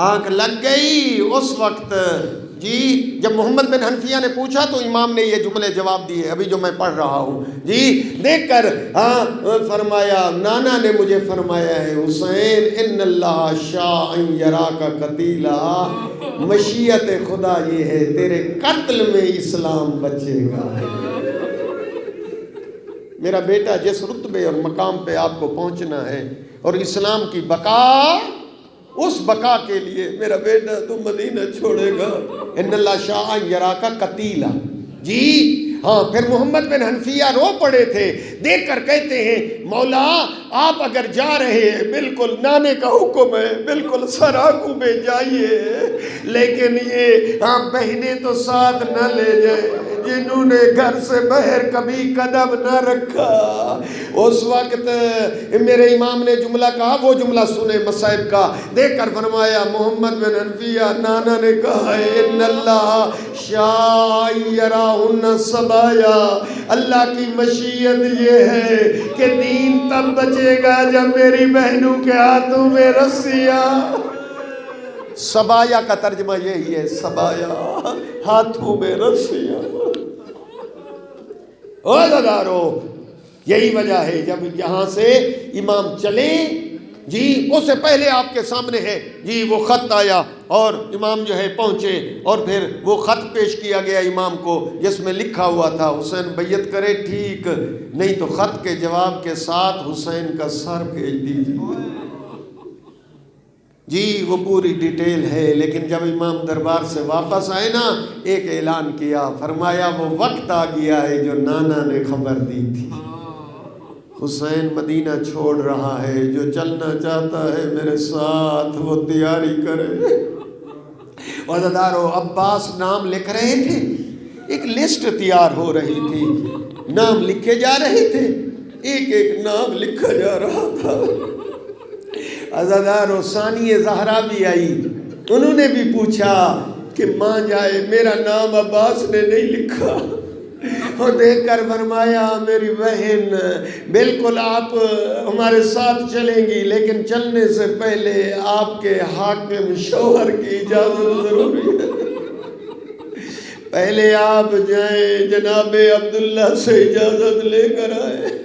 آنکھ لگ گئی اس وقت، جی جب محمد بن حنفیہ نے پوچھا تو امام نے یہ جملے جواب دیے ابھی جو میں پڑھ رہا ہوں جی دیکھ کر فرمایا نانا نے مجھے فرمایا ہے حسین ان اللہ شاء ان یراک قتیلا مشیت خدا یہ ہے تیرے قتل میں اسلام بچے گا۔ میرا بیٹا جس رتبے اور مقام پہ آپ کو پہنچنا ہے اور اسلام کی بقا، اس بقا کے لیے میرا بیٹا تو مدینہ چھوڑے گا۔ ان اللہ شاء یراک قتیلا جی ہاں۔ پھر محمد بن حنفیہ رو پڑے تھے، دیکھ کر کہتے ہیں مولا آپ اگر جا رہے ہیں بالکل نانے کا حکم ہے، بالکل سر آنکھوں میں جائیے، لیکن یہ بہنیں تو ساتھ نہ لے جائیں جنہوں نے گھر سے باہر کبھی قدم نہ رکھا۔ اس وقت میرے امام نے جملہ کہا، وہ جملہ سنے مصائب کا، دیکھ کر فرمایا محمد بن حنفیہ نانا نے کہا ان اللہ شاء یراہن سبایا، اللہ کی مشیت یہ ہے کہ دین تب بچے گا جب میری بہنوں کے ہاتھوں میں رسیاں۔ سبایا کا ترجمہ یہی ہے، سبایا ہاتھوں میں رسیاں۔ عزادارو یہی وجہ ہے جب یہاں سے امام چلے جی اس سے پہلے آپ کے سامنے ہے جی وہ خط آیا اور امام جو ہے پہنچے اور پھر وہ خط پیش کیا گیا امام کو جس میں لکھا ہوا تھا حسین بیعت کرے ٹھیک، نہیں تو خط کے جواب کے ساتھ حسین کا سر بھیج دیجیے۔ جی وہ پوری ڈیٹیل ہے، لیکن جب امام دربار سے واپس آئے نا ایک اعلان کیا، فرمایا وہ وقت آ گیا ہے جو نانا نے خبر دی تھی، حسین مدینہ چھوڑ رہا ہے، جو چلنا چاہتا ہے میرے ساتھ وہ تیاری کرے۔ عزادارو عباس نام لکھ رہے تھے، ایک لسٹ تیار ہو رہی تھی، نام لکھے جا رہے تھے، ایک ایک نام لکھا جا رہا تھا۔ عزادارو ثانی زہرا بھی آئی، انہوں نے بھی پوچھا کہ ماں جائے میرا نام عباس نے نہیں لکھا، اور دیکھ کر فرمایا میری بہن بالکل آپ ہمارے ساتھ چلیں گی، لیکن چلنے سے پہلے آپ کے حاکم شوہر کی اجازت ضروری ہے، پہلے آپ جائیں جناب عبداللہ سے اجازت لے کر آئے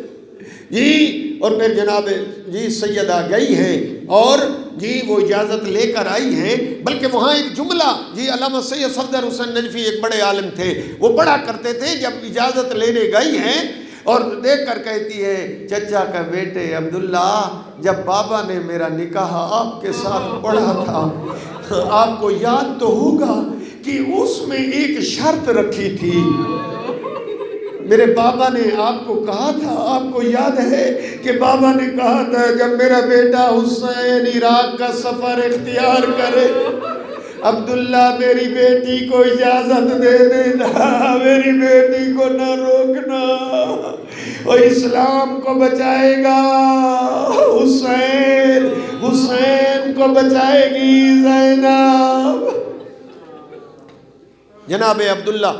جی۔ اور پھر جناب جی سیدہ گئی ہیں اور جی وہ اجازت لے کر آئی ہیں، بلکہ وہاں ایک جملہ جی علامہ سید صفدر حسین نجفی ایک بڑے عالم تھے، وہ پڑھا کرتے تھے جب اجازت لینے گئی ہیں اور دیکھ کر کہتی ہے چچا کا بیٹے عبداللہ جب بابا نے میرا نکاح آپ کے ساتھ پڑھا تھا آپ کو یاد تو ہوگا کہ اس میں ایک شرط رکھی تھی، میرے بابا نے آپ کو کہا تھا، آپ کو یاد ہے کہ بابا نے کہا تھا جب میرا بیٹا حسین عراق کا سفر اختیار کرے عبداللہ میری بیٹی کو اجازت دے دینا، میری بیٹی کو نہ روکنا، اور اسلام کو بچائے گا، حسین کو بچائے گی زینب۔ جناب عبداللہ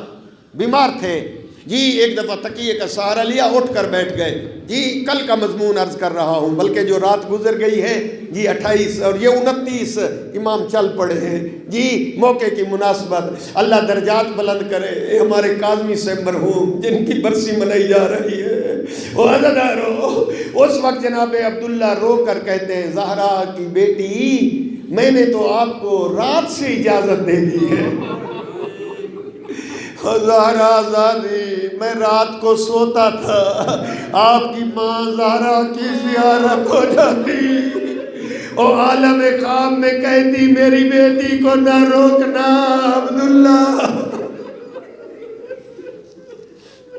بیمار تھے جی، ایک دفعہ تکیے کا سہارا لیا اٹھ کر بیٹھ گئے جی۔ کل کا مضمون عرض کر رہا ہوں، بلکہ جو رات گزر گئی ہے جی 28 اور یہ 29 امام چل پڑے ہیں جی، موقع کی مناسبت اللہ درجات بلند کرے۔ ہمارے کاظمی سے مرحوم جن کی برسی منائی جا رہی ہے، وہ عزادارو اس وقت جناب عبداللہ رو کر کہتے ہیں زہرا کی بیٹی میں نے تو آپ کو رات سے اجازت دے دی ہے، زہرا زادی میں رات کو سوتا تھا، آپ کی ماں زہرا کی زیارت ہو جاتی اور عالم خواب میں کہتی میری بیٹی کو نہ روکنا عبداللہ۔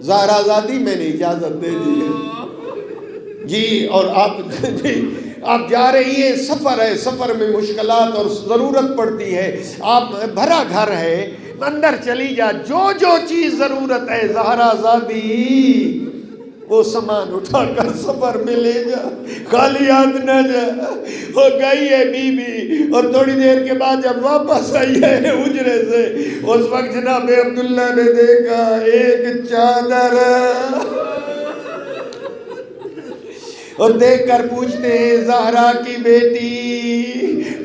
زہرا زادی میں نے اجازت دے دی ہے جی، اور آپ جا رہی ہیں، سفر ہے، سفر میں مشکلات اور ضرورت پڑتی ہے، آپ بھرا گھر ہے، اندر چلی جا، جو جو چیز ضرورت ہے زہرا زادی وہ سامان اٹھا کر سفر میں لے جا، خالی ہاتھ نہ جا۔ ہو گئی ہے بی بی اور تھوڑی دیر کے بعد جب واپس آئی ہے حجرے سے، اس وقت جناب عبداللہ نے دیکھا ایک چادر اور دیکھ کر پوچھتے ہیں زہرا کی بیٹی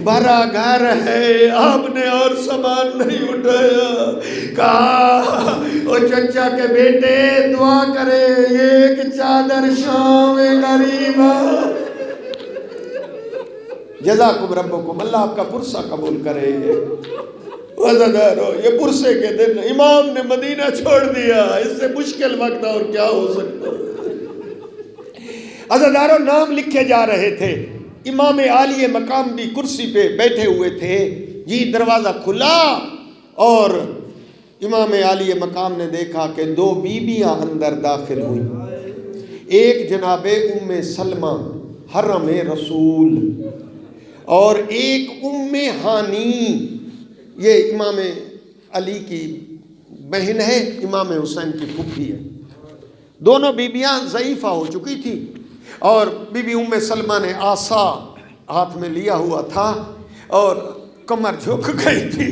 بھرا گھر ہے آپ نے اور سامان نہیں اٹھایا؟ کہا او چچا کے بیٹے دعا کرے ایک چادر شام غریبا۔ جزاکم ربکم، اللہ آپ کا پرسہ قبول کرے۔ عزادارو یہ پرسے کے دن امام نے مدینہ چھوڑ دیا، اس سے مشکل وقت اور کیا ہو سکتا ہے؟ عزادارو نام لکھے جا رہے تھے، امام عالی مقام بھی کرسی پہ بیٹھے ہوئے تھے، جی دروازہ کھلا اور امام عالی مقام نے دیکھا کہ دو بیویاں اندر داخل ہوئیں، ایک جناب ام سلمہ حرم رسول اور ایک ام ہانی، یہ امام علی کی بہن ہے، امام حسین کی پھوپھی ہے۔ دونوں بیویاں ضعیفہ ہو چکی تھی اور بی بی ام سلمہ نے عصا ہاتھ میں لیا ہوا تھا اور کمر جھک گئی تھی۔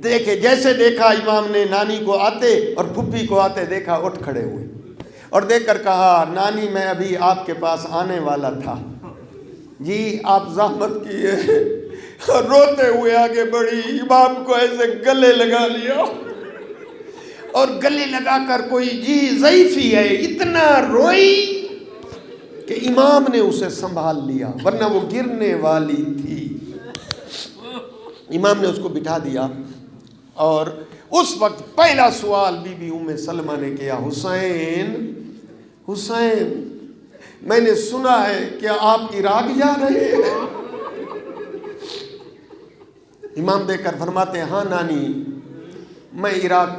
دیکھے جیسے دیکھا امام نے نانی کو آتے اور پھوپھی کو آتے دیکھا، اٹھ کھڑے ہوئے اور دیکھ کر کہا نانی میں ابھی آپ کے پاس آنے والا تھا، جی آپ زحمت کیے، اور روتے ہوئے آگے بڑھی، امام کو ایسے گلے لگا لیا اور گلے لگا کر کوئی جی ضعیفی ہے اتنا روئی کہ امام نے اسے سنبھال لیا ورنہ وہ گرنے والی تھی۔ امام نے اس کو بٹھا دیا اور اس وقت پہلا سوال بی بی ام سلمہ نے کیا، حسین حسین میں نے سنا ہے کہ آپ عراق جا رہے ہیں۔ امام دیکھ کر فرماتے ہیں ہاں نانی میں عراق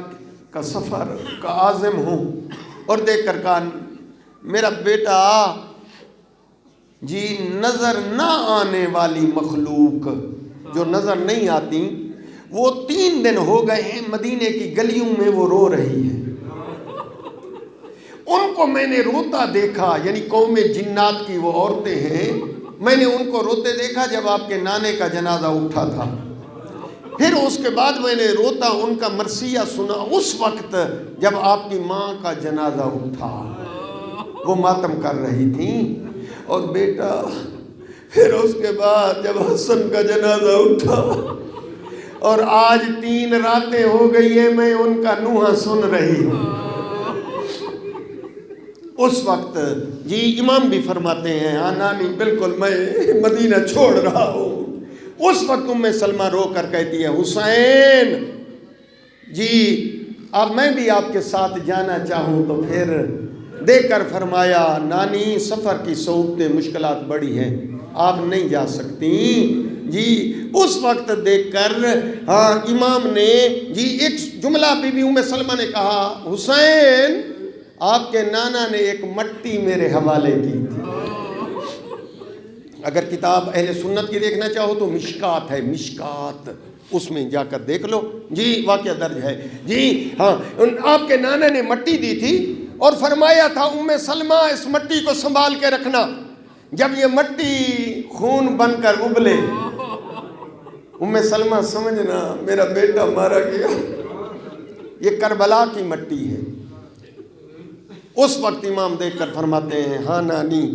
کا سفر کا عازم ہوں، اور دیکھ کر کہا میرا بیٹا جی نظر نہ آنے والی مخلوق جو نظر نہیں آتی وہ 3 دن ہو گئے ہیں مدینے کی گلیوں میں وہ رو رہی ہے، ان کو میں نے روتا دیکھا، یعنی قوم جنات کی وہ عورتیں ہیں، میں نے ان کو روتے دیکھا جب آپ کے نانے کا جنازہ اٹھا تھا، پھر اس کے بعد میں نے روتا ان کا مرثیہ سنا اس وقت جب آپ کی ماں کا جنازہ اٹھا، وہ ماتم کر رہی تھیں، اور بیٹا پھر اس کے بعد جب حسن کا جنازہ اٹھا اور آج 3 راتیں ہو گئی ہیں میں ان کا نوحہ سن رہی ہوں۔ اس وقت جی امام بھی فرماتے ہیں ہاں نانی بالکل میں مدینہ چھوڑ رہا ہوں۔ اس وقت ام سلمہ رو کر کہتی ہے حسین جی اب میں بھی آپ کے ساتھ جانا چاہوں تو پھر؟ دیکھ کر فرمایا نانی سفر کی صعوبتیں مشکلات بڑی ہیں، آپ نہیں جا سکتی۔ جی اس وقت دیکھ کر ہاں امام نے جی ایک جملہ بی بی ام سلمہ نے کہا حسین آپ کے نانا نے ایک مٹی میرے حوالے کی تھی، اگر کتاب اہل سنت کی دیکھنا چاہو تو مشکات ہے، مشکات اس میں جا کر دیکھ لو، جی واقعہ درج ہے۔ جی ہاں آپ کے نانا نے مٹی دی تھی اور فرمایا تھا ام سلمہ اس مٹی کو سنبھال کے رکھنا، جب یہ مٹی خون بن کر ابلے ام سلمہ سمجھنا میرا بیٹا مارا گیا، یہ کربلا کی مٹی ہے۔ اس وقت امام دیکھ کر فرماتے ہیں ہاں نانی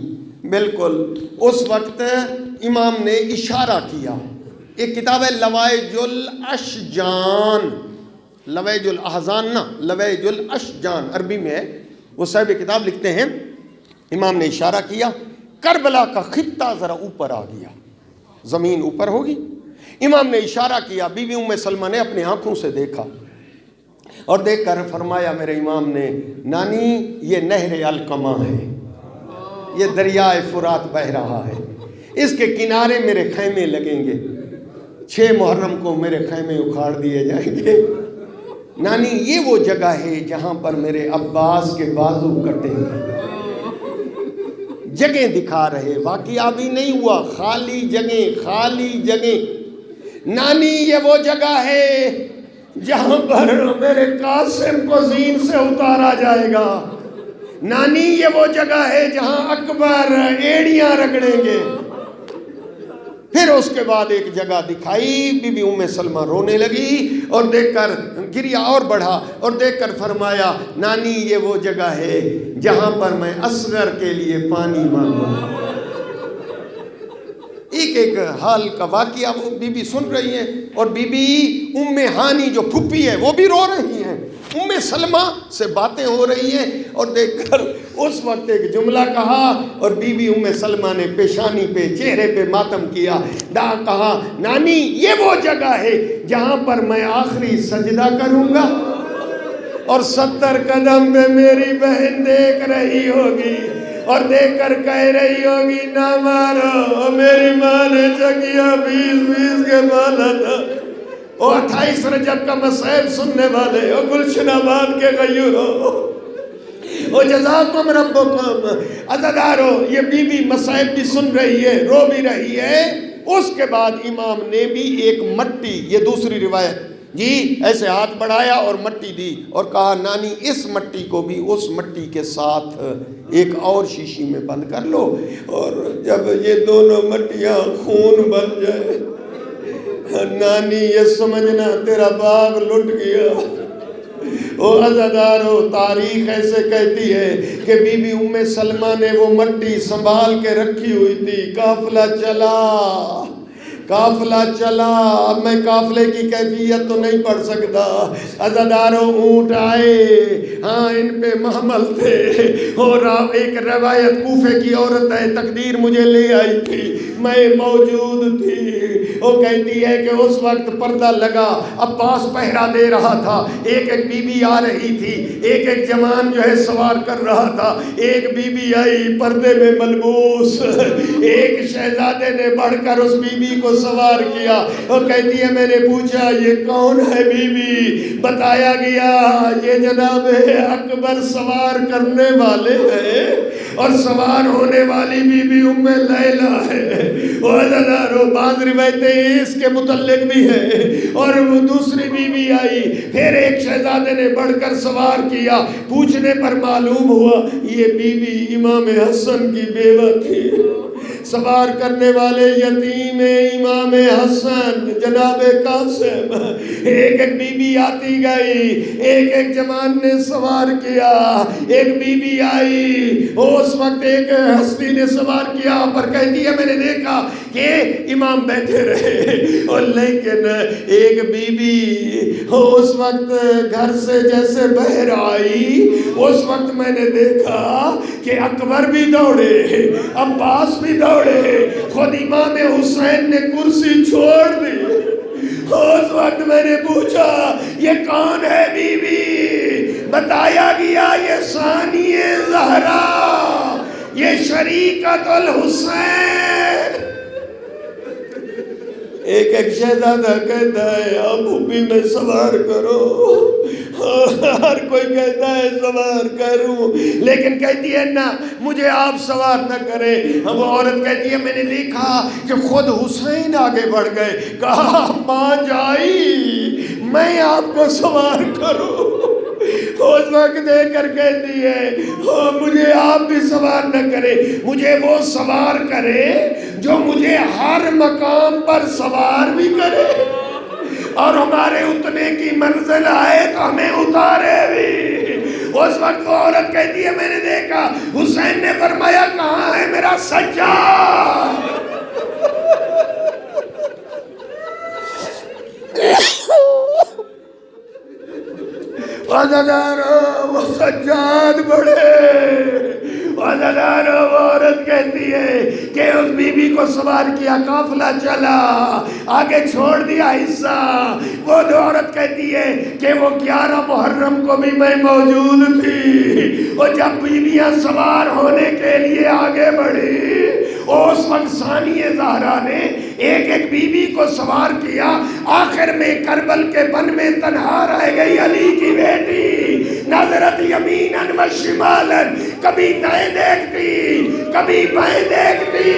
بالکل۔ اس وقت امام نے اشارہ کیا، ایک کتاب ہے لوائج الاشجان، لوائج الاحزان نہ لوائج الاشجان عربی میں ہے، وہ صاحب کتاب لکھتے ہیں امام نے اشارہ کیا کربلا کا خطہ ذرا اوپر آ گیا، زمین اوپر ہوگی، امام نے اشارہ کیا، بی بی ام سلمہ نے اپنی آنکھوں سے دیکھا اور دیکھ کر فرمایا میرے امام نے نانی یہ نہر القما ہے، یہ دریائے فرات بہ رہا ہے، اس کے کنارے میرے خیمے لگیں گے، 6 محرم کو میرے خیمے اکھاڑ دیے جائیں گے، نانی یہ وہ جگہ ہے جہاں پر میرے عباس کے بازو کٹیں گے۔ جگہ دکھا رہے، واقعہ بھی نہیں ہوا، خالی جگہ، خالی جگہ۔ نانی یہ وہ جگہ ہے جہاں پر میرے قاسم کو زین سے اتارا جائے گا، نانی یہ وہ جگہ ہے جہاں اکبر ایڑیاں رگڑیں گے، پھر اس کے بعد ایک جگہ دکھائی، بی بی ام سلمہ رونے لگی اور دیکھ کر گریا اور بڑھا اور دیکھ کر فرمایا نانی یہ وہ جگہ ہے جہاں پر میں اصغر کے لیے پانی مانگا۔ ایک ایک حال کا واقعہ وہ بی بی سن رہی ہیں، اور بی بی ام ہانی جو پھپھی ہے وہ بھی رو رہی ہیں، ام سلمہ سے باتیں ہو رہی ہیں، اور دیکھ کر اس وقت ایک جملہ کہا اور بی بی ام سلمہ نے پیشانی پہ چہرے پہ ماتم کیا، کہا نانی یہ وہ جگہ ہے جہاں پر میں آخری سجدہ کروں گا اور 70 قدم پہ میری بہن دیکھ رہی ہوگی اور دیکھ کر کہہ رہی ہوگی نہ مارو، میری ماں نے چکیا 20 کے بالا تھا، وہ 28 رجب کا مصائب سننے والے، وہ گلشن آباد کے غیوروں، وہ جزاکم ربکم عزادارو، یہ بی بی مصائب بھی سن رہی ہے، رو بھی رہی ہے۔ اس کے بعد امام نے بھی ایک مٹی، یہ دوسری روایت جی، ایسے ہاتھ بڑھایا اور مٹی دی اور کہا نانی اس مٹی کو بھی اس مٹی کے ساتھ ایک اور شیشی میں بند کر لو، اور جب یہ دونوں مٹیاں خون بن جائے نانی یہ سمجھنا تیرا باغ لٹ گیا۔ او عزادارو، تاریخ ایسے کہتی ہے کہ بی بی ام سلمہ نے وہ مٹی سنبھال کے رکھی ہوئی تھی، قافلہ چلا، اب میں قافلے کی کیفیت تو نہیں پڑھ سکتا، عزادارو اونٹ آئے، ہاں ان پہ محمل تھے، اور ایک روایت کوفے کی عورت ہے، تقدیر مجھے لے آئی تھی، میں موجود تھی، وہ کہتی ہے کہ اس وقت پردہ لگا، عباس پہرا دے رہا تھا، ایک ایک بی بی آ رہی تھی، ایک ایک جوان جو ہے سوار کر رہا تھا، ایک بی بی آئی پردے میں ملبوس، ایک شہزادے نے بڑھ کر اس بی بی کو سوار کیا، وہ کہتی ہے میں نے پوچھا یہ کون ہے بی بی، بتایا گیا یہ جناب اکبر سوار کرنے والے ہیں، اور سوار ہونے والی بی بی ام لیلہ ہے۔ وہ عزادارو، بعض روایتیں اس کے متعلق بھی ہے، اور وہ دوسری بی بی آئی، پھر ایک شہزادے نے بڑھ کر سوار کیا، پوچھنے پر معلوم ہوا یہ بی بی امام حسن کی بیوہ تھی۔ سوار کرنے والے یتیم امام حسن جناب قاسم، ایک ایک بی بی آتی گئی، ایک ایک جوان نے سوار کیا، ایک بی بی آئی، اس وقت ایک ہستی نے سوار کیا، پر کہتی ہے میں نے دیکھا کہ امام بیٹھے رہے، اور لیکن ایک بی بی اس وقت گھر سے جیسے باہر آئی، اس وقت میں نے دیکھا کہ اکبر بھی دوڑے، عباس بھی دوڑے، خود امام حسین نے کرسی چھوڑ دی۔ اس وقت میں نے پوچھا یہ کون ہے بی بی، بتایا گیا یہ ثانیہ زہرا، یہ شریکت الحسین۔ ایک ایک شہزادہ کہتا ہے اب بھی میں سوار کرو، ہر کوئی کہتا ہے سوار کروں، لیکن کہتی ہے نہ مجھے آپ سوار نہ کرے۔ وہ عورت کہتی ہے میں نے دیکھا کہ خود حسین آگے بڑھ گئے، کہا ماں جائی میں آپ کو سوار کروں۔ اس وقت دیکھ کر کہتی ہے مجھے آپ بھی سوار نہ کرے، مجھے وہ سوار کرے جو مجھے ہر مقام پر سوار بھی کرے، اور ہمارے اتنے کی منزل آئے تو ہمیں اتارے بھی۔ اس وقت وہ عورت کہتی ہے میں نے دیکھا، حسین نے فرمایا کہاں ہے میرا سجاد؟ وزدارو وہ سجاد بڑھے، وزدارو وہ عورت کہتی ہے کہ اس بی بی کو سوار کیا، قافلہ چلا، آگے چھوڑ دیا حصہ۔ وہ عورت کہتی ہے کہ وہ 11 محرم کو بھی میں موجود تھی، اور جب بیویاں سوار ہونے کے لیے آگے بڑھی، اس وقت ثانیہ زہرا نے ایک ایک بی بی کو سوار کیا، آخر میں کربل کے بن میں تنہا رہ گئی علی کی بیٹی، نظرت یمیناً و شمالاً، کبھی دائیں دیکھتی کبھی بائیں دیکھتی،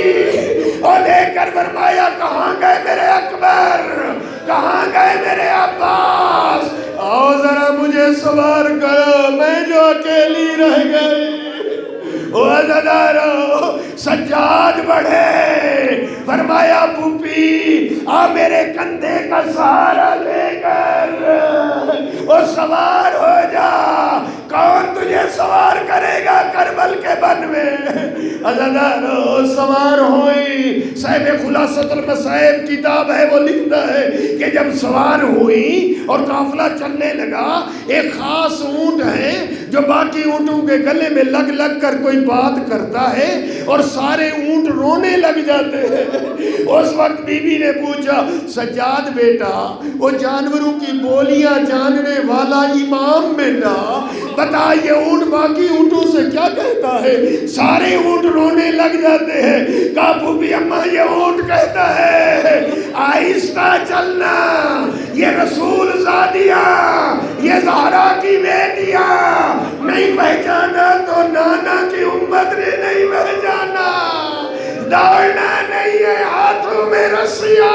اور دیکھ کر فرمایا کہاں گئے میرے اکبر، کہاں گئے میرے عباس، آؤ ذرا مجھے سوار کرو، میں جو اکیلی رہ گئی۔ او عزادارو سجاد بڑھے، فرمایا پھوپھی آ میرے کندھے کا سہارا لے کر اور سوار ہو جا۔ کون تجھے سوار کرے گا کربل کے بن میں؟ عزادارو سوار ہوئی۔ صاحب خلاصۃ المصائب کتاب ہے، وہ لکھتا ہے کہ جب سوار ہوئی اور قافلہ چلنے لگا، ایک خاص اونٹ ہے جو باقی اونٹوں کے گلے میں لگ لگ کر کوئی بات کرتا ہے اور سارے اونٹ رونے لگ جاتے ہیں۔ اس وقت بی بی نے پوچھا سجاد بیٹا، وہ جانوروں کی بولیاں جاننے والا امام بیٹا، بتا یہ اونٹ باقی اونٹوں سے کیا کہتا ہے؟ سارے اونٹ رونے لگ جاتے ہیں۔ کہا پھوپھی اماں یہ اونٹ کہتا ہے آہستہ چلنا، یہ رسول زادیاں، یہ زہرا کی بیٹیاں، نہیں پہچانا تو نانا کی امت نے نہیں پہچانا، دوڑنا نہیں ہے ہاتھوں میں رسیاں